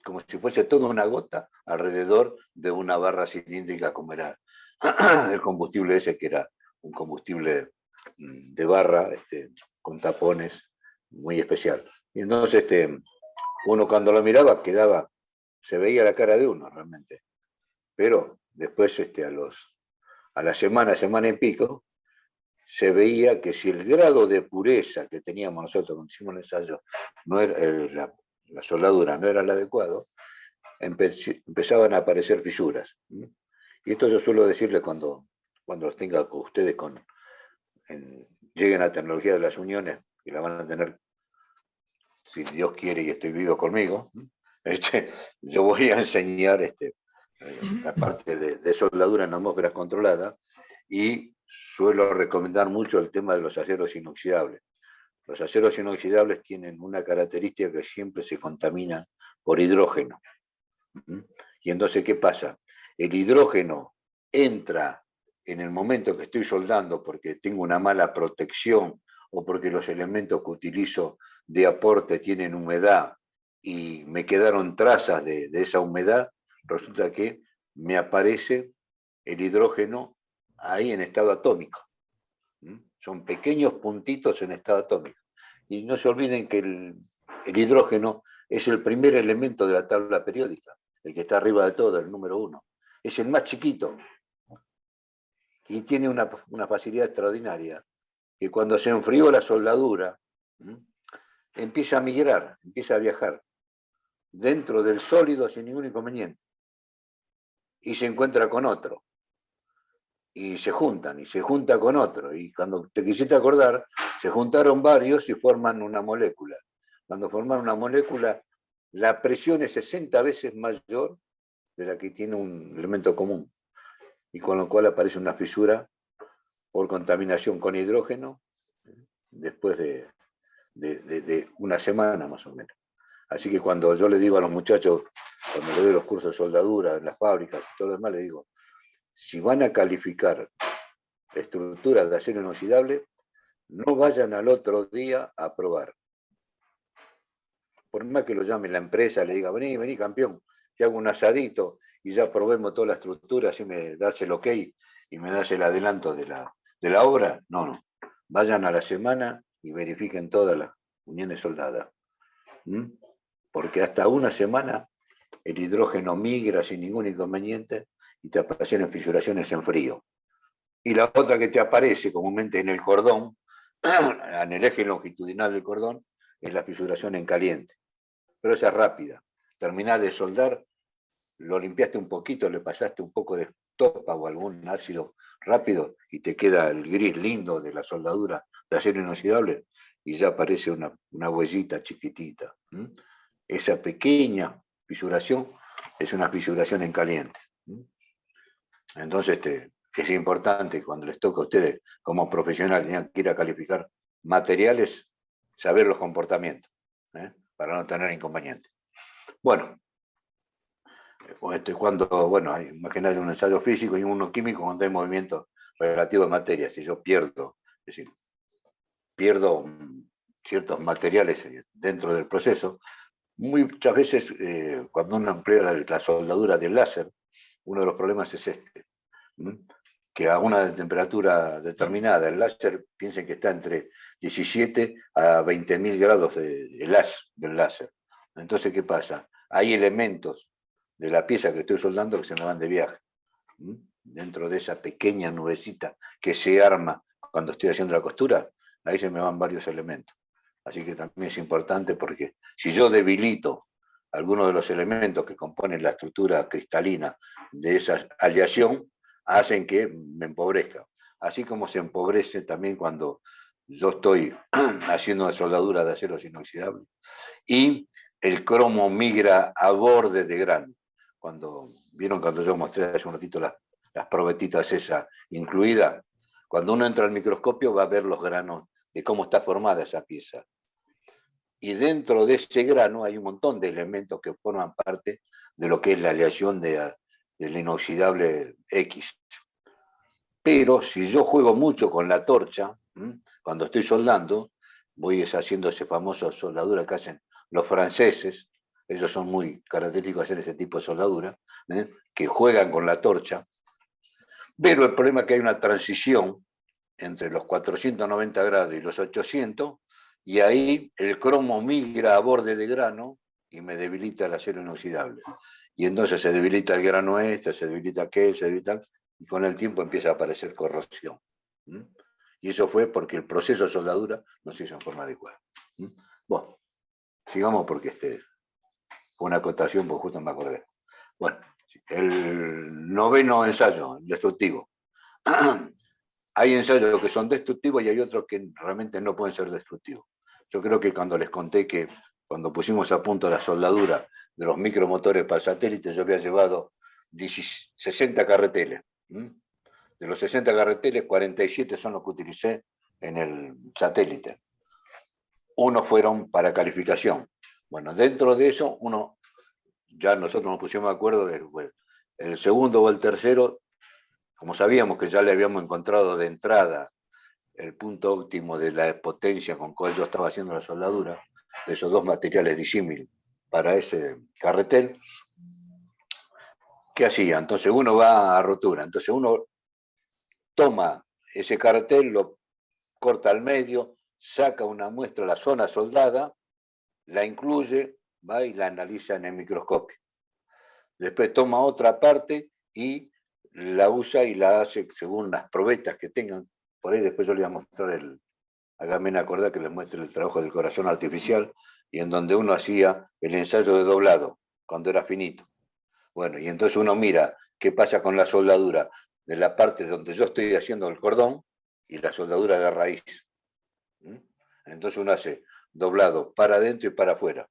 como si fuese toda una gota alrededor de una barra cilíndrica, como era el combustible ese, que era un combustible de barra, con tapones, muy especial. Y entonces uno cuando lo miraba se veía la cara de uno realmente. Pero después a la semana y pico, se veía que si el grado de pureza que teníamos nosotros cuando hicimos el ensayo, no era, la soldadura no era el adecuado, empezaban a aparecer fisuras. Y esto yo suelo decirle cuando los tenga ustedes lleguen a la tecnología de las uniones, y la van a tener, si Dios quiere y estoy vivo conmigo, yo voy a enseñar la parte de soldadura en atmósferas controladas, y suelo recomendar mucho el tema de los aceros inoxidables. Los aceros inoxidables tienen una característica que siempre se contaminan por hidrógeno. Y entonces, ¿qué pasa? El hidrógeno entra en el momento que estoy soldando porque tengo una mala protección o porque los elementos que utilizo de aporte tienen humedad y me quedaron trazas de esa humedad, resulta que me aparece el hidrógeno ahí en estado atómico. Son pequeños puntitos en estado atómico. Y no se olviden que el hidrógeno es el primer elemento de la tabla periódica, el que está arriba de todo, el número 1. Es el más chiquito. Y tiene una facilidad extraordinaria, que cuando se enfrió la soldadura, empieza a migrar, empieza a viajar dentro del sólido sin ningún inconveniente. Y se encuentra con otro. Y se juntan, y se junta con otro. Y cuando te quisiste acordar, se juntaron varios y forman una molécula. Cuando forman una molécula, la presión es 60 veces mayor de la que tiene un elemento común. Y con lo cual aparece una fisura por contaminación con hidrógeno después de una semana más o menos. Así que cuando yo le digo a los muchachos, cuando les doy los cursos de soldadura en las fábricas y todo lo demás, les digo, si van a calificar estructuras de acero inoxidable, no vayan al otro día a probar. Por más que lo llame la empresa, le diga, vení campeón, te hago un asadito y ya probemos toda la estructura, así me das el ok y me das el adelanto de la obra. No. Vayan a la semana y verifiquen todas las uniones soldadas. Porque hasta una semana el hidrógeno migra sin ningún inconveniente y te aparecen fisuraciones en frío. Y la otra que te aparece comúnmente en el cordón, en el eje longitudinal del cordón, es la fisuración en caliente. Pero esa es rápida. Terminás de soldar, lo limpiaste un poquito, le pasaste un poco de topa o algún ácido rápido y te queda el gris lindo de la soldadura de acero inoxidable y ya aparece una huellita chiquitita. Esa pequeña fisuración es una fisuración en caliente. Entonces es importante cuando les toca a ustedes como profesionales tengan que ir a calificar materiales, saber los comportamientos, para no tener inconvenientes. Bueno, hay imagínate un ensayo físico y uno químico cuando hay movimiento relativo de materia. Si yo pierdo ciertos materiales dentro del proceso, muchas veces cuando uno emplea la soldadura del láser, uno de los problemas es que a una temperatura determinada el láser, piensen que está entre 17 a 20.000 grados del láser. Entonces, ¿qué pasa? Hay elementos de la pieza que estoy soldando que se me van de viaje. Dentro de esa pequeña nubecita que se arma cuando estoy haciendo la costura, ahí se me van varios elementos. Así que también es importante porque si yo debilito algunos de los elementos que componen la estructura cristalina de esa aleación, hacen que me empobrezca. Así como se empobrece también cuando yo estoy haciendo una soldadura de aceros inoxidables. Y el cromo migra a borde de grano. ¿Vieron cuando yo mostré hace un ratito las probetitas esas incluidas? Cuando uno entra al microscopio va a ver los granos de cómo está formada esa pieza. Y dentro de ese grano hay un montón de elementos que forman parte de lo que es la aleación del inoxidable X. Pero si yo juego mucho con la torcha, cuando estoy soldando, voy haciendo ese famoso soldadura que hacen los franceses, ellos son muy característicos de hacer ese tipo de soldadura, que juegan con la torcha, pero el problema es que hay una transición entre los 490 grados y los 800, y ahí el cromo migra a borde de grano y me debilita el acero inoxidable. Y entonces se debilita el grano se debilita aquel, se debilita, y con el tiempo empieza a aparecer corrosión. Y eso fue porque el proceso de soldadura no se hizo en forma adecuada. Bueno, sigamos porque fue una acotación, porque justo me acordé. Bueno, el noveno ensayo, destructivo. Hay ensayos que son destructivos y hay otros que realmente no pueden ser destructivos. Yo creo que cuando les conté que cuando pusimos a punto la soldadura de los micromotores para satélites, yo había llevado 60 carreteles. De los 60 carreteles, 47 son los que utilicé en el satélite. Unos fueron para calificación. Bueno, dentro de eso, ya nosotros nos pusimos de acuerdo, el segundo o el tercero, como sabíamos que ya le habíamos encontrado de entrada el punto óptimo de la potencia con cual yo estaba haciendo la soldadura, de esos dos materiales disímiles para ese carretel, ¿qué hacía? Entonces uno va a rotura, entonces uno toma ese carretel, lo corta al medio, saca una muestra, la zona soldada, la incluye, va y la analiza en el microscopio. Después toma otra parte y la usa y la hace según las probetas que tengan. Por ahí después yo les voy a mostrar háganme acordar que les muestre el trabajo del corazón artificial, y en donde uno hacía el ensayo de doblado, cuando era finito. Bueno, y entonces uno mira qué pasa con la soldadura de la parte donde yo estoy haciendo el cordón y la soldadura de la raíz. Entonces uno hace doblado para adentro y para afuera.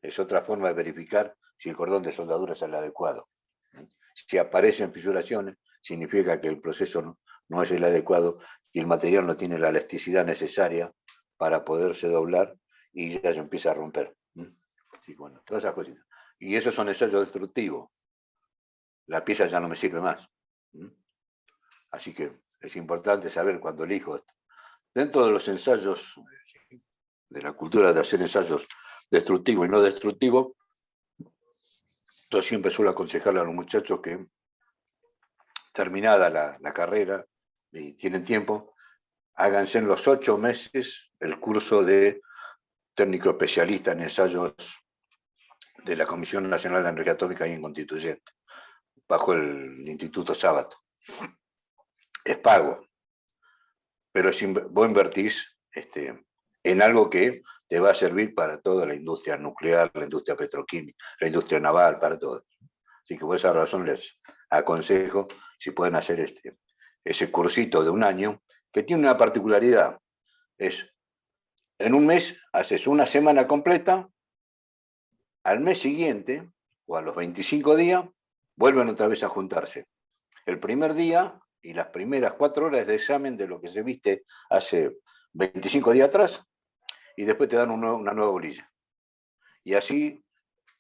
Es otra forma de verificar si el cordón de soldadura es el adecuado. Si aparecen fisuraciones, significa que el proceso no es el adecuado y el material no tiene la elasticidad necesaria para poderse doblar y ya se empieza a romper. Sí, bueno, todas esas cositas. Y esos son ensayos destructivos. La pieza ya no me sirve más. Así que es importante saber cuando elijo esto. Dentro de los ensayos de la cultura de hacer ensayos destructivos y no destructivos, yo siempre suelo aconsejarle a los muchachos que, terminada la carrera y tienen tiempo, háganse en los 8 meses el curso de técnico especialista en ensayos de la Comisión Nacional de Energía Atómica y en Constituyente, bajo el Instituto Sábato. Es pago, pero vos invertís en algo que te va a servir para toda la industria nuclear, la industria petroquímica, la industria naval, para todo. Así que por esa razón les aconsejo si pueden hacer ese cursito de un año, que tiene una particularidad. En un mes haces una semana completa, al mes siguiente, o a los 25 días, vuelven otra vez a juntarse. El primer día y las primeras 4 horas de examen de lo que se viste hace 25 días atrás, y después te dan una nueva bolilla. Y así,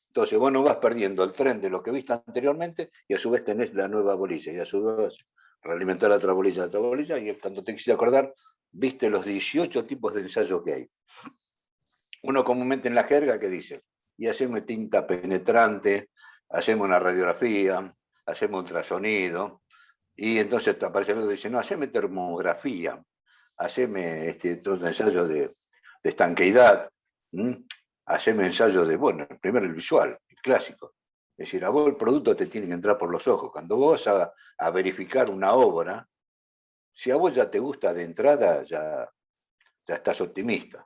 entonces vos no vas perdiendo el tren de lo que viste anteriormente, y a su vez tenés la nueva bolilla, y a su vez realimentar otra bolilla, y cuando te quisiste acordar, viste los 18 tipos de ensayos que hay. Uno comúnmente en la jerga que dice, y hacemos tinta penetrante, hacemos una radiografía, hacemos ultrasonido, y entonces te aparece el otro y dice, no, haceme termografía, haceme otro ensayo de estanqueidad, haceme ensayo de, bueno, primero el visual, el clásico. Es decir, a vos el producto te tiene que entrar por los ojos. Cuando vos vas a verificar una obra, si a vos ya te gusta de entrada, ya estás optimista.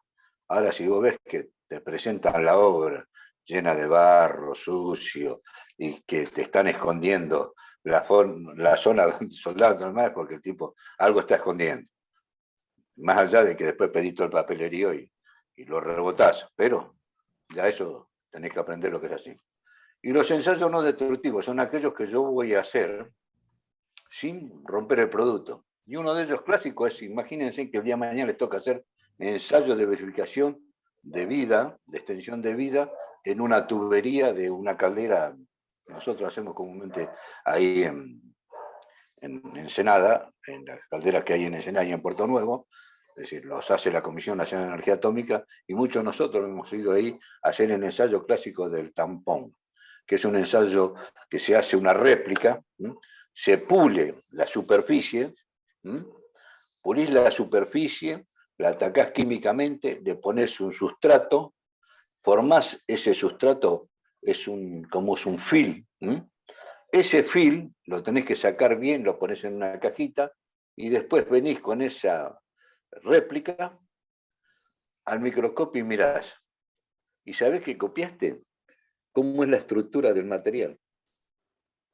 Ahora, si vos ves que te presentan la obra llena de barro, sucio, y que te están escondiendo la zona donde soldados normales, porque el tipo algo está escondiendo. Más allá de que después pedís todo el papelerío y lo rebotás, pero ya eso tenés que aprender lo que es así. Y los ensayos no destructivos son aquellos que yo voy a hacer sin romper el producto. Y uno de ellos clásicos es, imagínense que el día de mañana les toca hacer ensayos de verificación de vida, de extensión de vida, en una tubería de una caldera que nosotros hacemos comúnmente ahí en Ensenada, en las calderas que hay en Ensenada y en Puerto Nuevo. Es decir, los hace la Comisión Nacional de Energía Atómica, y muchos de nosotros hemos ido ahí a hacer el ensayo clásico del tampón, que es un ensayo que se hace una réplica, se pule la superficie, pulís la superficie, la atacás químicamente, le pones un sustrato, formás ese sustrato, como es un film. Ese film lo tenés que sacar bien, lo pones en una cajita, y después venís con esa réplica al microscopio y mirás. ¿Y sabés que copiaste? ¿Cómo es la estructura del material?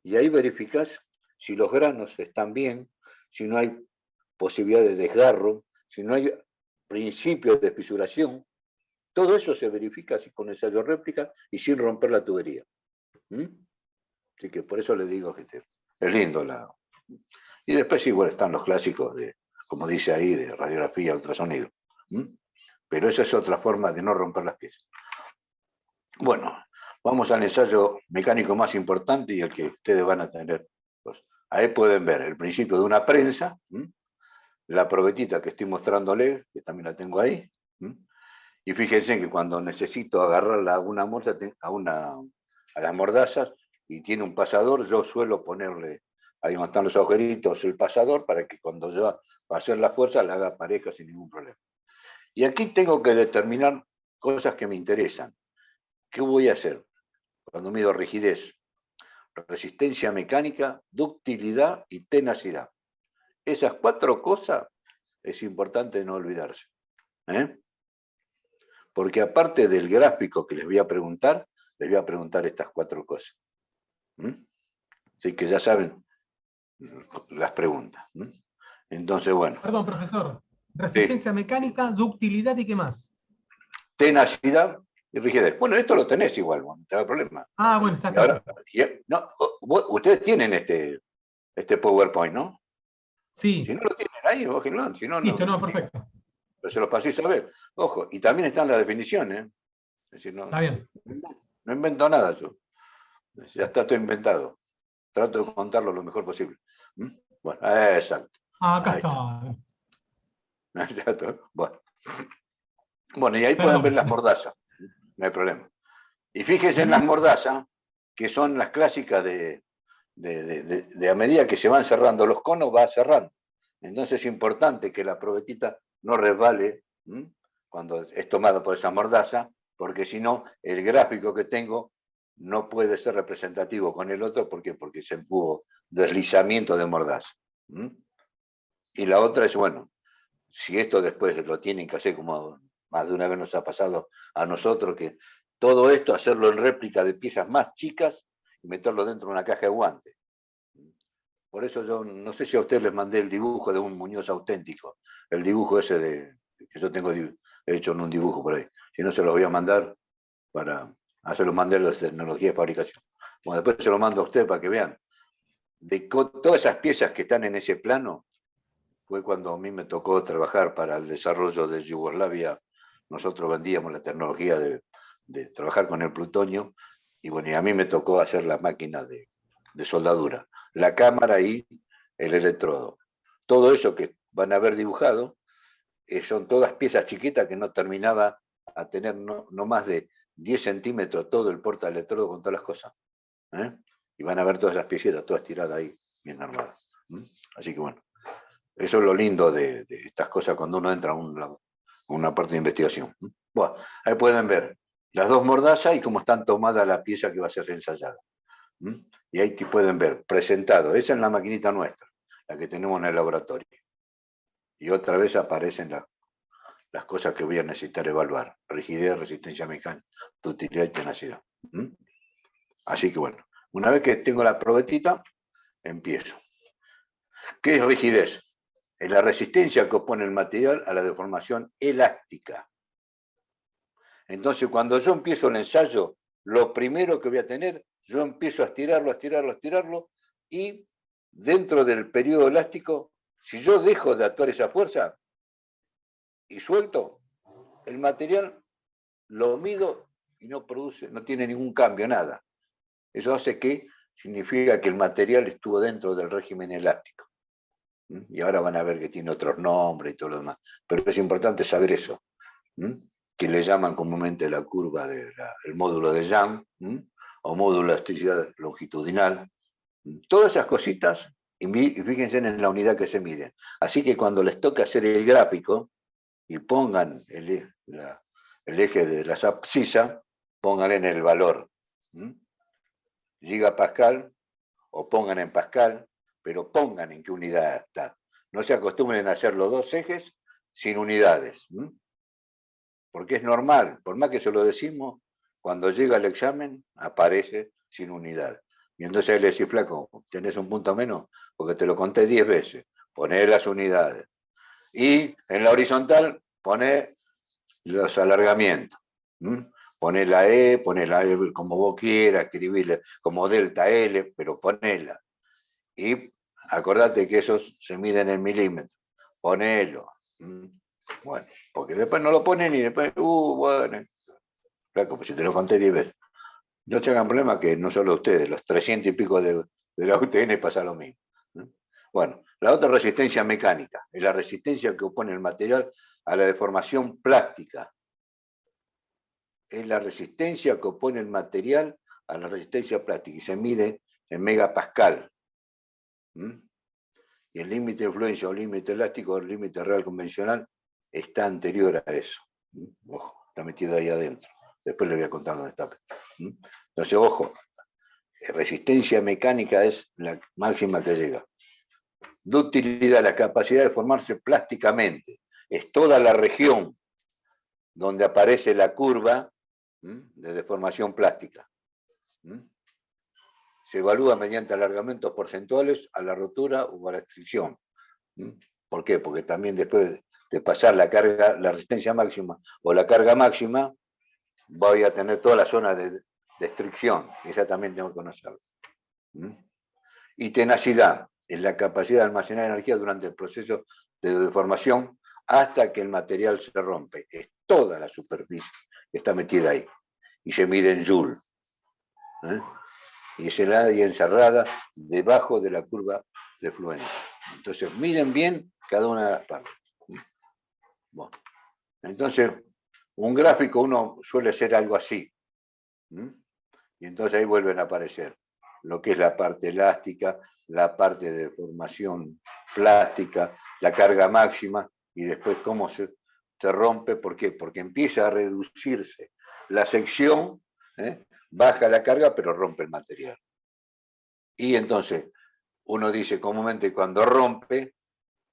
Y ahí verificás si los granos están bien, si no hay posibilidad de desgarro, si no hay principios de fisuración. Todo eso se verifica así con ensayo réplica y sin romper la tubería. Así que por eso le digo que es lindo la... Y después igual están los clásicos de, como dice ahí, de radiografía, ultrasonido. Pero esa es otra forma de no romper las piezas. Bueno, vamos al ensayo mecánico más importante y el que ustedes van a tener. Pues, ahí pueden ver el principio de una prensa, la probetita que estoy mostrándole, que también la tengo ahí. Y fíjense que cuando necesito agarrarla a una morsa, a las mordazas, y tiene un pasador, yo suelo ponerle, ahí donde están los agujeritos, el pasador, para que cuando yo va a hacer la fuerza, la haga pareja sin ningún problema. Y aquí tengo que determinar cosas que me interesan. ¿Qué voy a hacer? Cuando mido rigidez, resistencia mecánica, ductilidad y tenacidad. Esas 4 cosas es importante no olvidarse. Porque aparte del gráfico que les voy a preguntar estas 4 cosas. Así que ya saben las preguntas. Entonces, bueno. Perdón, profesor. Resistencia mecánica, ductilidad y qué más. Tenacidad y rigidez. Bueno, esto lo tenés igual, no te da problema. Ah, bueno, está claro. No, ustedes tienen este PowerPoint, ¿no? Sí. Si no lo tienen ahí, bájenlo. Si no, listo, no, perfecto. Pero se lo paséis a ver. Ojo, y también están las definiciones. Es decir, Está bien. No invento nada yo. Ya está todo inventado. Trato de contarlo lo mejor posible. Bueno, exacto. Acá está. Exacto. Bueno, y ahí pueden ver las mordazas. No hay problema. Y fíjense en las mordazas, que son las clásicas de a medida que se van cerrando los conos, va cerrando. Entonces es importante que la probetita no resbale cuando es tomada por esa mordaza, porque si no, el gráfico que tengo no puede ser representativo con el otro. ¿Por qué? Porque se hubo deslizamiento de mordaza. Y la otra es, bueno, si esto después lo tienen que hacer, como más de una vez nos ha pasado a nosotros, que todo esto hacerlo en réplica de piezas más chicas y meterlo dentro de una caja de guantes. Por eso yo no sé si a ustedes les mandé el dibujo de un Muñoz auténtico, el dibujo ese que yo tengo hecho en un dibujo por ahí. Si no, se los voy a mandar para hacerlos mandar de tecnología de fabricación. Bueno, después se lo mando a ustedes para que vean. De todas esas piezas que están en ese plano, fue cuando a mí me tocó trabajar para el desarrollo de Yugoslavia. Nosotros vendíamos la tecnología de trabajar con el plutonio, y bueno, y a mí me tocó hacer la máquina de soldadura, la cámara y el electrodo. Todo eso que van a ver dibujado son todas piezas chiquitas que no terminaba a tener no más de 10 centímetros todo el portaelectrodo con todas las cosas. Y van a ver todas esas piecitas, todas tiradas ahí, bien armadas. Así que bueno, eso es lo lindo de estas cosas cuando uno entra a una parte de investigación. Bueno, ahí pueden ver las 2 mordazas y cómo están tomadas la pieza que va a ser ensayada. Y ahí te pueden ver presentado. Esa es la maquinita nuestra, la que tenemos en el laboratorio. Y otra vez aparecen las cosas que voy a necesitar evaluar: rigidez, resistencia mecánica, ductilidad y tenacidad. Así que bueno, una vez que tengo la probetita, empiezo. ¿Qué es rigidez? Es la resistencia que opone el material a la deformación elástica. Entonces, cuando yo empiezo el ensayo, lo primero que voy a tener, yo empiezo a estirarlo, y dentro del periodo elástico, si yo dejo de actuar esa fuerza y suelto, el material lo mido y no produce, no tiene ningún cambio, nada. Eso hace que significa que el material estuvo dentro del régimen elástico. Y ahora van a ver que tiene otros nombres y todo lo demás. Pero es importante saber eso, que le llaman comúnmente la curva del módulo de Young, o módulo de elasticidad longitudinal. Todas esas cositas, y fíjense en la unidad que se miden. Así que cuando les toque hacer el gráfico y pongan el eje de las abscisas, pónganle en el valor. Gigapascal, o pongan en pascal, pero pongan en qué unidad está. no se acostumbren a hacer los dos ejes sin unidades. Porque es normal, por más que se lo decimos, cuando llega el examen aparece sin unidad. Y entonces ahí le decís, flaco, tenés un punto menos, porque te lo conté 10 veces. Poné las unidades. Y en la horizontal, poné los alargamientos. Poné la E como vos quieras, escribirle como delta L, pero ponela. Y acordate que esos se miden en milímetros. Ponelo. Bueno, porque después no lo ponen y después, bueno. Claro, pues si te lo conté 10 veces. No tengan problema que no solo ustedes, los 300 y pico de la UTN pasa lo mismo. Bueno, la otra resistencia mecánica es la resistencia que opone el material a la deformación plástica. Es la resistencia que opone el material a la resistencia plástica y se mide en megapascal. Y el límite de influencia o límite elástico o el límite real convencional está anterior a eso. Ojo, está metido ahí adentro. Después les voy a contar dónde está. Entonces, ojo, resistencia mecánica es la máxima que llega. Ductilidad, la capacidad de formarse plásticamente. Es toda la región donde aparece la curva de deformación plástica. Se evalúa mediante alargamientos porcentuales a la rotura o a la extracción. ¿Por qué? Porque también después de pasar la carga, la resistencia máxima o la carga máxima, voy a tener toda la zona de destrucción. Esa también tengo que conocerla. Y tenacidad es la capacidad de almacenar energía durante el proceso de deformación hasta que el material se rompe. Es toda la superficie que está metida ahí. Y se mide en joule. Y se la hay encerrada debajo de la curva de fluencia. Entonces, miden bien cada una de las partes. Bueno. Entonces, un gráfico uno suele ser algo así. Y entonces ahí vuelven a aparecer lo que es la parte elástica, la parte de deformación plástica, la carga máxima, y después cómo se rompe. ¿Por qué? Porque empieza a reducirse la sección, baja la carga, pero rompe el material. Y entonces, uno dice comúnmente cuando rompe,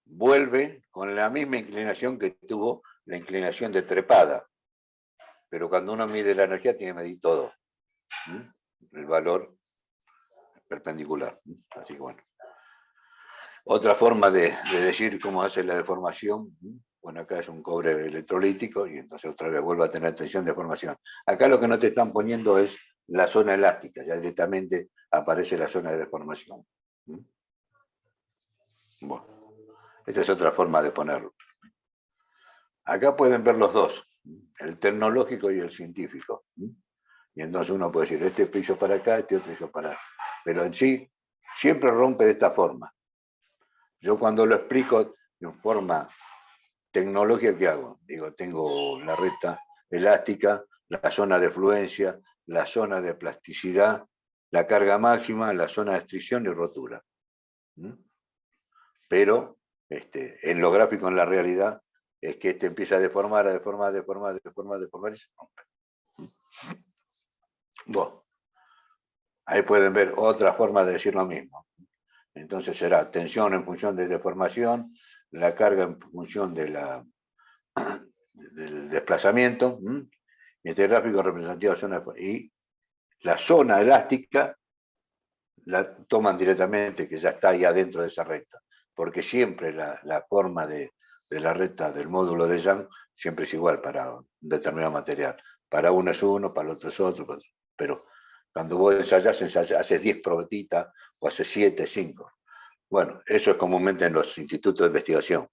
vuelve con la misma inclinación que tuvo la inclinación de trepada. Pero cuando uno mide la energía, tiene que medir todo. El valor perpendicular. Así que bueno. Otra forma de decir cómo hace la deformación, bueno, acá es un cobre electrolítico y entonces otra vez vuelve a tener tensión de deformación. Acá lo que no te están poniendo es la zona elástica, ya directamente aparece la zona de deformación. Bueno, esta es otra forma de ponerlo. Acá pueden ver los dos, el tecnológico y el científico. Y entonces uno puede decir, este piso para acá, este otro piso para acá. Pero en sí, siempre rompe de esta forma. Yo cuando lo explico en forma tecnológica, ¿qué hago? Digo, tengo la recta elástica, la zona de fluencia, la zona de plasticidad, la carga máxima, la zona de estricción y rotura. Pero en lo gráfico, en la realidad, es que empieza a deformar y se rompe. Bueno, ahí pueden ver otra forma de decir lo mismo. Entonces será tensión en función de deformación, la carga en función de del desplazamiento, y este gráfico representativo de zona y la zona elástica la toman directamente, que ya está ahí adentro de esa recta, porque siempre la forma de la recta del módulo de Young siempre es igual para un determinado material. Para uno es uno, para el otro es otro, pero cuando vos ensayás, haces 10 probetitas o haces 7, 5. Bueno, eso es comúnmente en los institutos de investigación,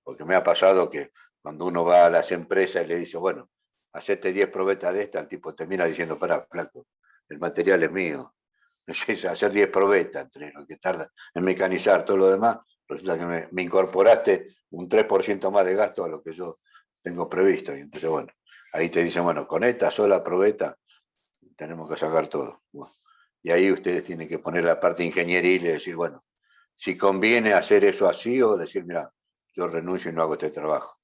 porque me ha pasado que cuando uno va a las empresas y le dice, bueno, hacete 10 probetas de esta, el tipo termina diciendo, pará, flaco, el material es mío. Hacer 10 probetas, entre lo que tarda en mecanizar todo lo demás, resulta que me incorporaste un 3% más de gasto a lo que yo tengo previsto. Y entonces, bueno, ahí te dicen, bueno, con esta sola probeta tenemos que sacar todo. Bueno, y ahí ustedes tienen que poner la parte ingenieril y decir, bueno, si conviene hacer eso así o decir, mira, yo renuncio y no hago este trabajo.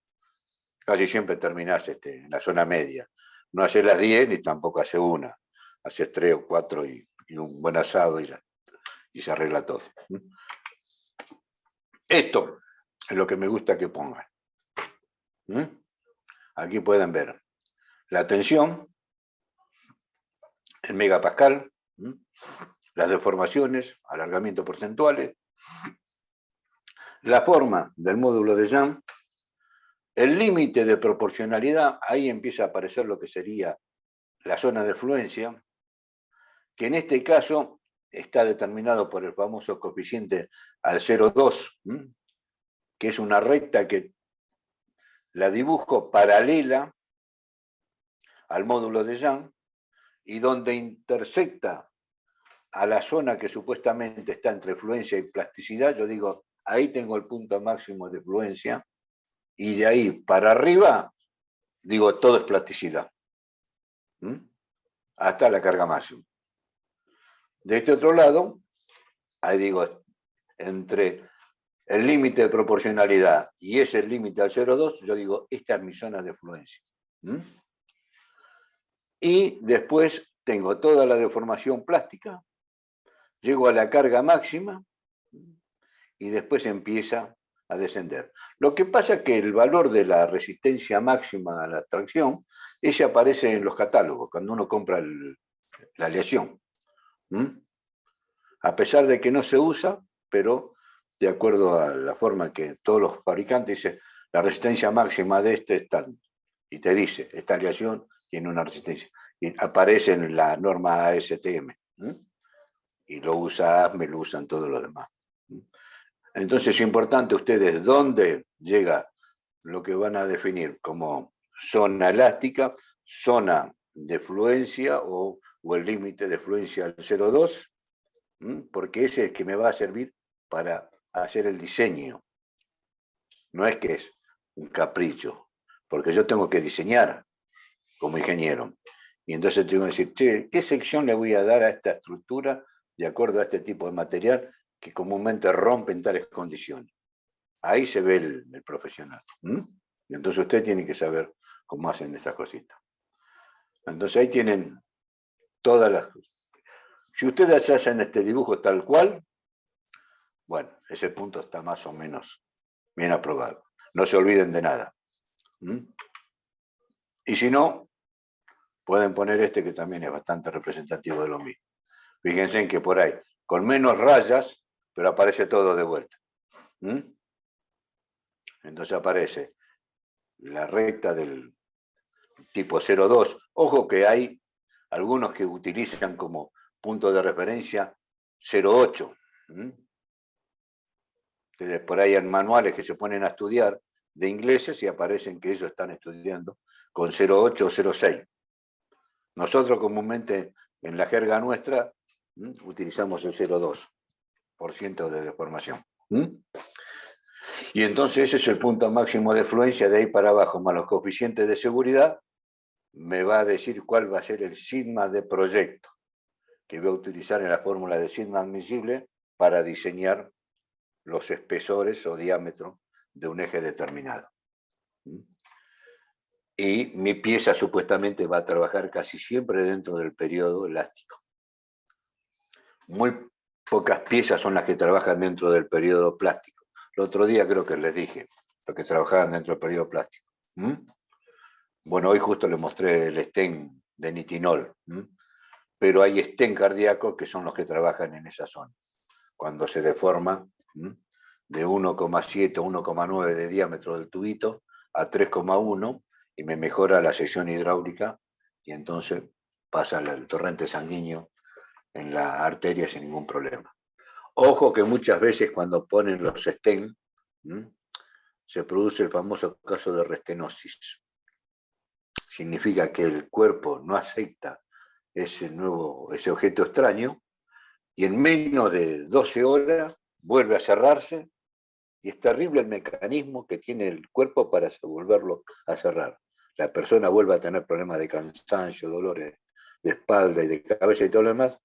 Casi siempre terminás en la zona media. No haces las 10 ni tampoco haces una. Haces 3 o 4 y un buen asado y se arregla todo. Esto es lo que me gusta que pongan. Aquí pueden ver la tensión, el megapascal, las deformaciones, alargamientos porcentuales, la forma del módulo de Young, el límite de proporcionalidad, ahí empieza a aparecer lo que sería la zona de fluencia, que en este caso está determinado por el famoso coeficiente al 0,2, que es una recta que la dibujo paralela al módulo de Young y donde intersecta a la zona que supuestamente está entre fluencia y plasticidad, yo digo, ahí tengo el punto máximo de fluencia, y de ahí para arriba, digo, todo es plasticidad. Hasta la carga máxima. De este otro lado, ahí digo, entre el límite de proporcionalidad y ese límite al 0,2, yo digo, esta es mi zona de fluencia. Y después tengo toda la deformación plástica, llego a la carga máxima y después empieza a descender. Lo que pasa es que el valor de la resistencia máxima a la tracción, ese aparece en los catálogos, cuando uno compra la aleación. A pesar de que no se usa, pero de acuerdo a la forma que todos los fabricantes dicen, la resistencia máxima de este es tal. Y te dice, esta aleación tiene una resistencia. Y aparece en la norma ASTM. Y lo usa ASME, lo usan todos los demás. Entonces es importante ustedes dónde llega lo que van a definir como zona elástica, zona de fluencia o el límite de fluencia al 0,2, porque ese es el que me va a servir para hacer el diseño. No es que es un capricho, porque yo tengo que diseñar como ingeniero. Y entonces tengo que decir, che, ¿qué sección le voy a dar a esta estructura de acuerdo a este tipo de material que comúnmente rompe en tales condiciones? Ahí se ve el profesional. Y entonces usted tiene que saber cómo hacen estas cositas. Entonces ahí tienen todas las cosas. Si ustedes hacen este dibujo tal cual, bueno, ese punto está más o menos bien aprobado. No se olviden de nada. Y si no, pueden poner este que también es bastante representativo de lo mismo. Fíjense en que por ahí, con menos rayas, pero aparece todo de vuelta. Entonces aparece la recta del tipo 0,2. Ojo que hay algunos que utilizan como punto de referencia 0,8. Entonces, por ahí hay manuales que se ponen a estudiar de ingleses y aparecen que ellos están estudiando con 0,8 o 0,6. Nosotros comúnmente en la jerga nuestra utilizamos el 0,2% de deformación. Y entonces ese es el punto máximo de fluencia, de ahí para abajo, más los coeficientes de seguridad, me va a decir cuál va a ser el sigma de proyecto que voy a utilizar en la fórmula de sigma admisible para diseñar los espesores o diámetro de un eje determinado. Y mi pieza supuestamente va a trabajar casi siempre dentro del periodo elástico. Muy pocas piezas son las que trabajan dentro del periodo plástico. El otro día creo que les dije, los que trabajaban dentro del periodo plástico. Bueno, hoy justo les mostré el stent de nitinol, pero hay stent cardíacos que son los que trabajan en esa zona. Cuando se deforma de 1,7 o 1,9 de diámetro del tubito a 3,1 y me mejora la sección hidráulica y entonces pasa el torrente sanguíneo en la arteria sin ningún problema. Ojo que muchas veces cuando ponen los stent se produce el famoso caso de restenosis. Significa que el cuerpo no acepta ese objeto extraño y en menos de 12 horas vuelve a cerrarse y es terrible el mecanismo que tiene el cuerpo para volverlo a cerrar. La persona vuelve a tener problemas de cansancio, dolores de espalda y de cabeza y todo lo demás,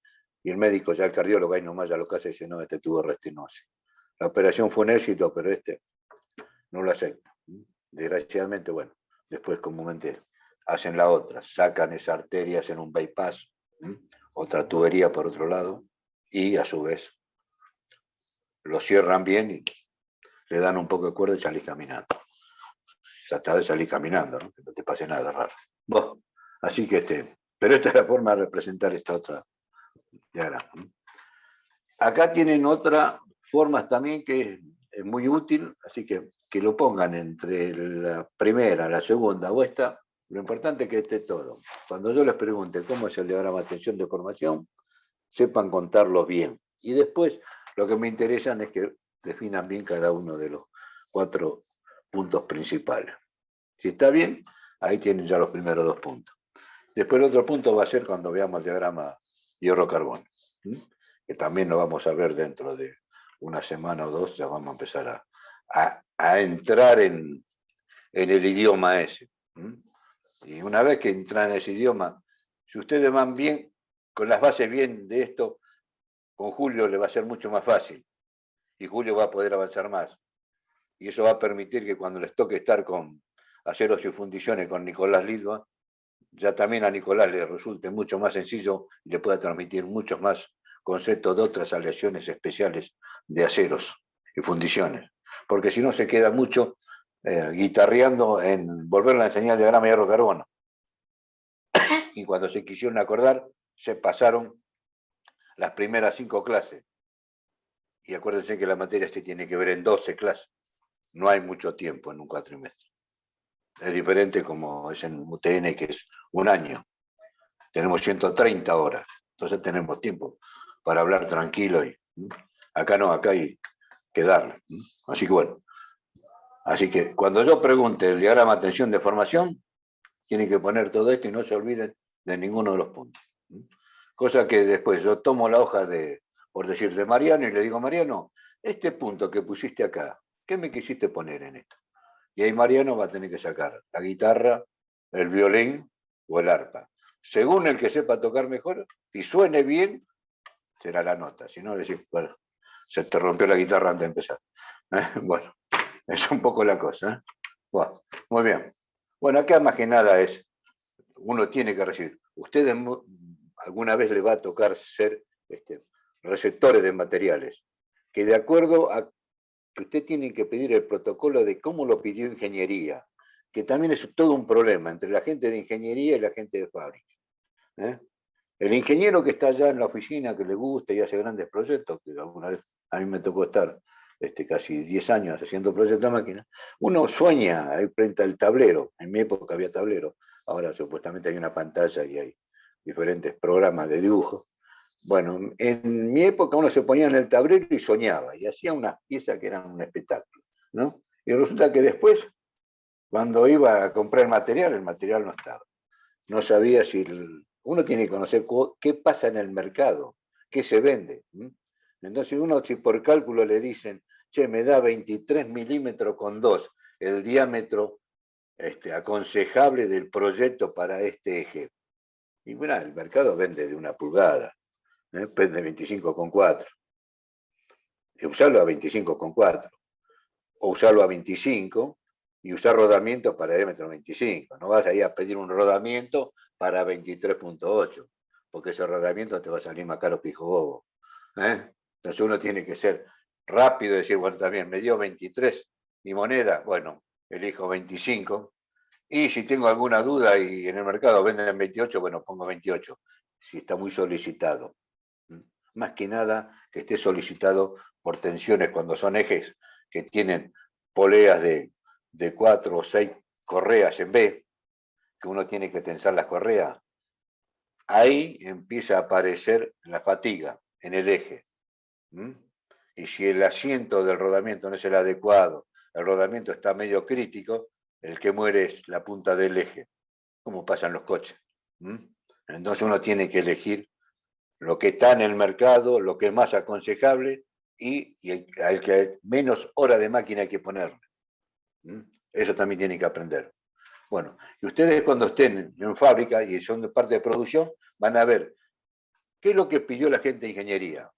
y el médico, ya el cardiólogo, ahí nomás ya lo que hace, dice, no, este tuvo restenosis. La operación fue un éxito, pero este no lo acepta. Desgraciadamente, bueno, después comúnmente hacen la otra, sacan esa arteria, hacen un bypass, otra tubería por otro lado, y a su vez lo cierran bien y le dan un poco de cuerda y salís caminando. Tratá de salir caminando, ¿no? Que no te pase nada raro. Bueno, así que pero esta es la forma de representar esta otra diagrama. Acá tienen otra forma también que es muy útil, así que lo pongan entre la primera, la segunda o esta. Lo importante es que esté todo. Cuando yo les pregunte cómo es el diagrama de tensión de formación, sepan contarlo bien. Y después lo que me interesan es que definan bien cada uno de los 4 puntos principales. Si está bien, ahí tienen ya los primeros 2 puntos. Después el otro punto va a ser cuando veamos el diagrama hierro-carbono, que también lo vamos a ver dentro de una semana o 2, ya vamos a empezar a entrar en el idioma ese. Y una vez que entran en ese idioma, si ustedes van bien, con las bases bien de esto, con Julio le va a ser mucho más fácil. Y Julio va a poder avanzar más. Y eso va a permitir que cuando les toque estar con aceros y fundiciones con Nicolás Lidva, ya también a Nicolás le resulte mucho más sencillo y le pueda transmitir muchos más conceptos de otras aleaciones especiales de aceros y fundiciones. Porque si no se queda mucho guitarreando en volverla a enseñar el diagrama hierro-carbono. Y cuando se quisieron acordar, se pasaron las primeras 5 clases. Y acuérdense que la materia se tiene que ver en 12 clases. No hay mucho tiempo en un cuatrimestre. Es diferente como es en UTN, que es un año. Tenemos 130 horas. Entonces tenemos tiempo para hablar tranquilo. Acá no, acá hay que darle. Así que bueno. Así que cuando yo pregunte el diagrama de tensión de formación, tienen que poner todo esto y no se olviden de ninguno de los puntos. Cosa que después yo tomo la hoja por decir, de Mariano y le digo, Mariano, este punto que pusiste acá, ¿qué me quisiste poner en esto? Y ahí Mariano va a tener que sacar la guitarra, el violín o el arpa. Según el que sepa tocar mejor, si suene bien, será la nota. Si no, decís, bueno, se te rompió la guitarra antes de empezar. Bueno, es un poco la cosa. Bueno, muy bien. Bueno, acá más que nada uno tiene que recibir. Ustedes alguna vez les va a tocar ser receptores de materiales, que de acuerdo a que usted tiene que pedir el protocolo de cómo lo pidió ingeniería, que también es todo un problema entre la gente de ingeniería y la gente de fábrica. El ingeniero que está allá en la oficina, que le gusta y hace grandes proyectos, que alguna vez a mí me tocó estar casi 10 años haciendo proyectos de máquina, uno sueña ahí frente al tablero. En mi época había tablero, ahora supuestamente hay una pantalla y hay diferentes programas de dibujo. Bueno, en mi época uno se ponía en el tablero y soñaba, y hacía unas piezas que eran un espectáculo, ¿no? Y resulta que después, cuando iba a comprar el material no estaba. No sabía si... Uno tiene que conocer qué pasa en el mercado, qué se vende. Entonces uno, si por cálculo le dicen, che, me da 23 milímetros con 2, el diámetro aconsejable del proyecto para este eje. Y bueno, el mercado vende de 1 pulgada. Vende 25,4. Y usarlo a 25,4. O usarlo a 25 y usar rodamiento para diámetro 25. No vas a ir a pedir un rodamiento para 23,8, porque ese rodamiento te va a salir más caro que hijo bobo. Entonces uno tiene que ser rápido y decir, bueno, también me dio 23 mi moneda, bueno, elijo 25. Y si tengo alguna duda y en el mercado venden 28, bueno, pongo 28, si está muy solicitado. Más que nada que esté solicitado por tensiones cuando son ejes que tienen poleas de 4 o 6 correas en B, que uno tiene que tensar las correas. Ahí empieza a aparecer la fatiga en el eje. Y si el asiento del rodamiento no es el adecuado, el rodamiento está medio crítico, el que muere es la punta del eje, como pasa en los coches. Entonces uno tiene que elegir lo que está en el mercado, lo que es más aconsejable y al que menos hora de máquina hay que ponerle. Eso también tienen que aprender. Bueno, y ustedes cuando estén en fábrica y son de parte de producción, van a ver qué es lo que pidió la gente de ingeniería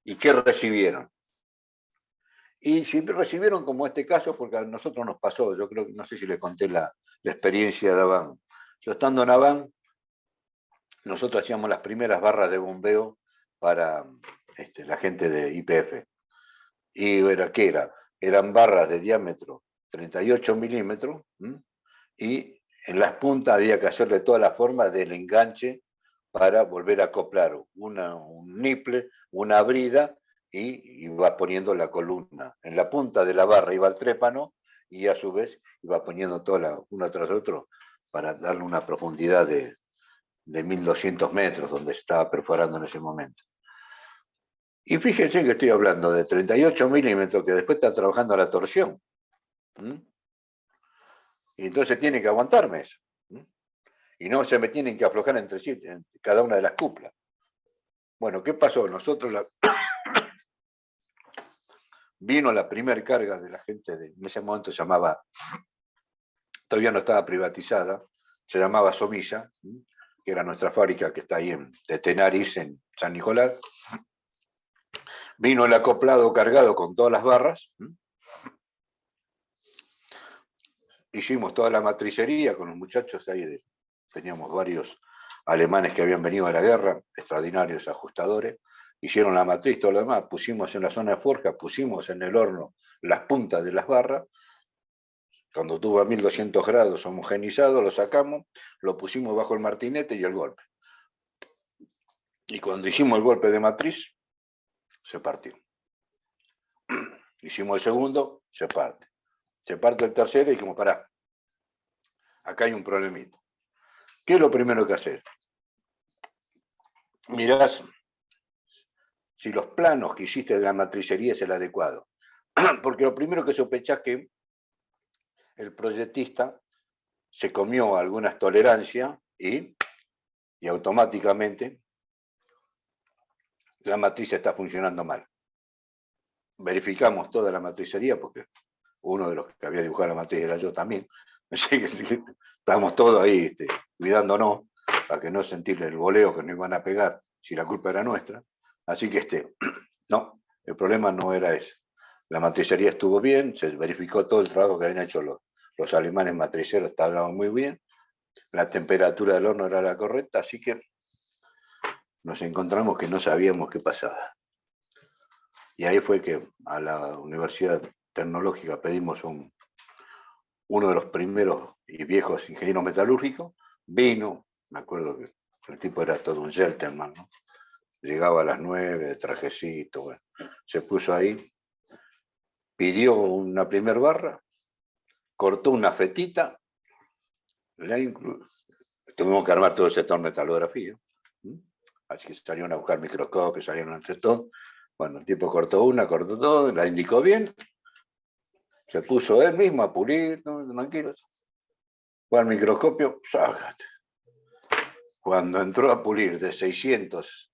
y qué recibieron. Y si recibieron como este caso, porque a nosotros nos pasó, yo creo que no sé si les conté la experiencia de Aván. Yo estando en Aván, nosotros hacíamos las primeras barras de bombeo para la gente de YPF. Y ¿qué era? eran barras de diámetro 38 milímetros, y en las puntas había que hacerle toda la forma del enganche para volver a acoplar un niple, una brida, y iba poniendo la columna. En la punta de la barra iba el trépano, y a su vez iba poniendo toda uno tras otro para darle una profundidad de 1200 metros donde se estaba perforando en ese momento. Y fíjense que estoy hablando de 38 milímetros que después está trabajando a la torsión. Y entonces tiene que aguantarme eso. Y no se me tienen que aflojar entre sí, en cada una de las cuplas. Bueno, ¿qué pasó? Vino la primera carga de la gente, en ese momento se llamaba, todavía no estaba privatizada, se llamaba Somisa, que era nuestra fábrica que está ahí de Tenaris, en San Nicolás. Vino el acoplado cargado con todas las barras. Hicimos toda la matricería con los muchachos ahí. Teníamos varios alemanes que habían venido a la guerra, extraordinarios ajustadores. Hicieron la matriz, todo lo demás. Pusimos en la zona de forja, pusimos en el horno las puntas de las barras. Cuando tuvo a 1200 grados homogenizado, lo sacamos, lo pusimos bajo el martinete y el golpe. Y cuando hicimos el golpe de matriz, se partió. Hicimos el segundo, se parte. Se parte el tercero y dijimos, pará, acá hay un problemita. ¿Qué es lo primero que hacer? Mirás si los planos que hiciste de la matricería es el adecuado. Porque lo primero que sospechás que el proyectista se comió algunas tolerancias y automáticamente la matriz está funcionando mal. Verificamos toda la matricería, porque uno de los que había dibujado la matriz era yo también. Así que estábamos todos ahí cuidándonos para que no sentir el voleo que nos iban a pegar si la culpa era nuestra. Así que no, el problema no era ese. La matricería estuvo bien, se verificó todo el trabajo que habían hecho los alemanes matriceros, estaban muy bien. La temperatura del horno era la correcta, así que nos encontramos que no sabíamos qué pasaba. Y ahí fue que a la Universidad Tecnológica pedimos uno de los primeros y viejos ingenieros metalúrgicos, vino, me acuerdo que el tipo era todo un gentleman, ¿no? Llegaba a las 9 de trajecito, bueno, se puso ahí, pidió una primer barra, cortó una fetita, tuvimos que armar todo el sector metalografía, así que salieron a buscar microscopios, salieron entre todos. Bueno, el tipo cortó todo, la indicó bien, se puso él mismo a pulir, ¿no? Tranquilos. Fue al microscopio, ¡sácate! Cuando entró a pulir de 600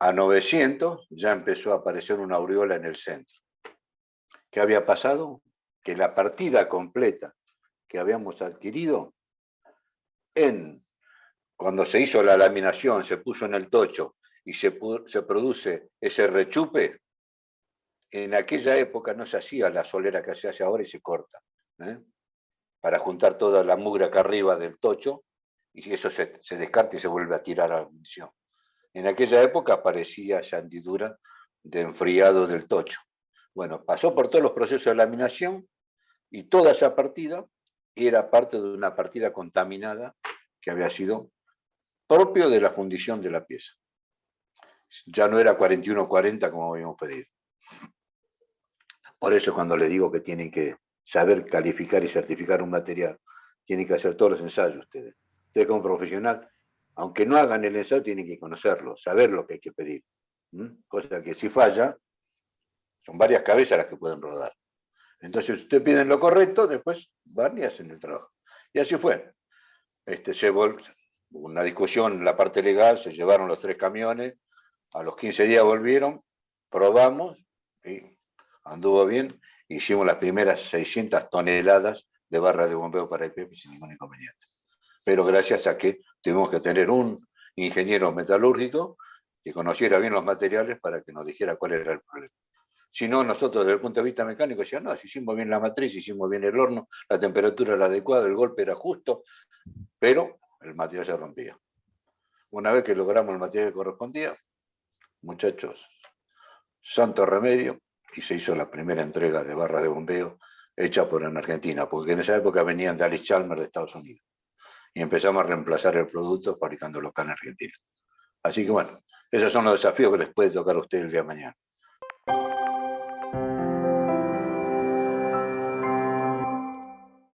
a 900, ya empezó a aparecer una aureola en el centro. ¿Qué había pasado? Que la partida completa que habíamos adquirido, cuando se hizo la laminación, se puso en el tocho y se produce ese rechupe, en aquella época no se hacía la solera que se hace ahora y se corta, para juntar toda la mugre acá arriba del tocho, y eso se descarta y se vuelve a tirar a la munición. En aquella época aparecía esa hendidura de enfriado del tocho. Bueno, pasó por todos los procesos de laminación y toda esa partida era parte de una partida contaminada que había sido propio de la fundición de la pieza. Ya no era 4140 como habíamos pedido. Por eso cuando les digo que tienen que saber calificar y certificar un material, tienen que hacer todos los ensayos ustedes. Ustedes como profesional, aunque no hagan el ensayo, tienen que conocerlo, saber lo que hay que pedir. Cosa que si falla, son varias cabezas las que pueden rodar. Entonces, si ustedes piden lo correcto, después van y hacen el trabajo. Y así fue. Hubo una discusión en la parte legal, se llevaron los 3 camiones, a los 15 días volvieron, probamos y anduvo bien. Hicimos las primeras 600 toneladas de barra de bombeo para IPF sin ningún inconveniente. Pero gracias a que tuvimos que tener un ingeniero metalúrgico que conociera bien los materiales para que nos dijera cuál era el problema. Si no, nosotros desde el punto de vista mecánico decíamos, no, si hicimos bien la matriz, hicimos bien el horno, la temperatura era adecuada, el golpe era justo, pero el material se rompía. Una vez que logramos el material que correspondía, muchachos, santo remedio, y se hizo la primera entrega de barras de bombeo hecha en Argentina, porque en esa época venían de Alice Chalmers de Estados Unidos. Y empezamos a reemplazar el producto fabricándolo acá en Argentina. Así que bueno, esos son los desafíos que les puede tocar a ustedes el día de mañana.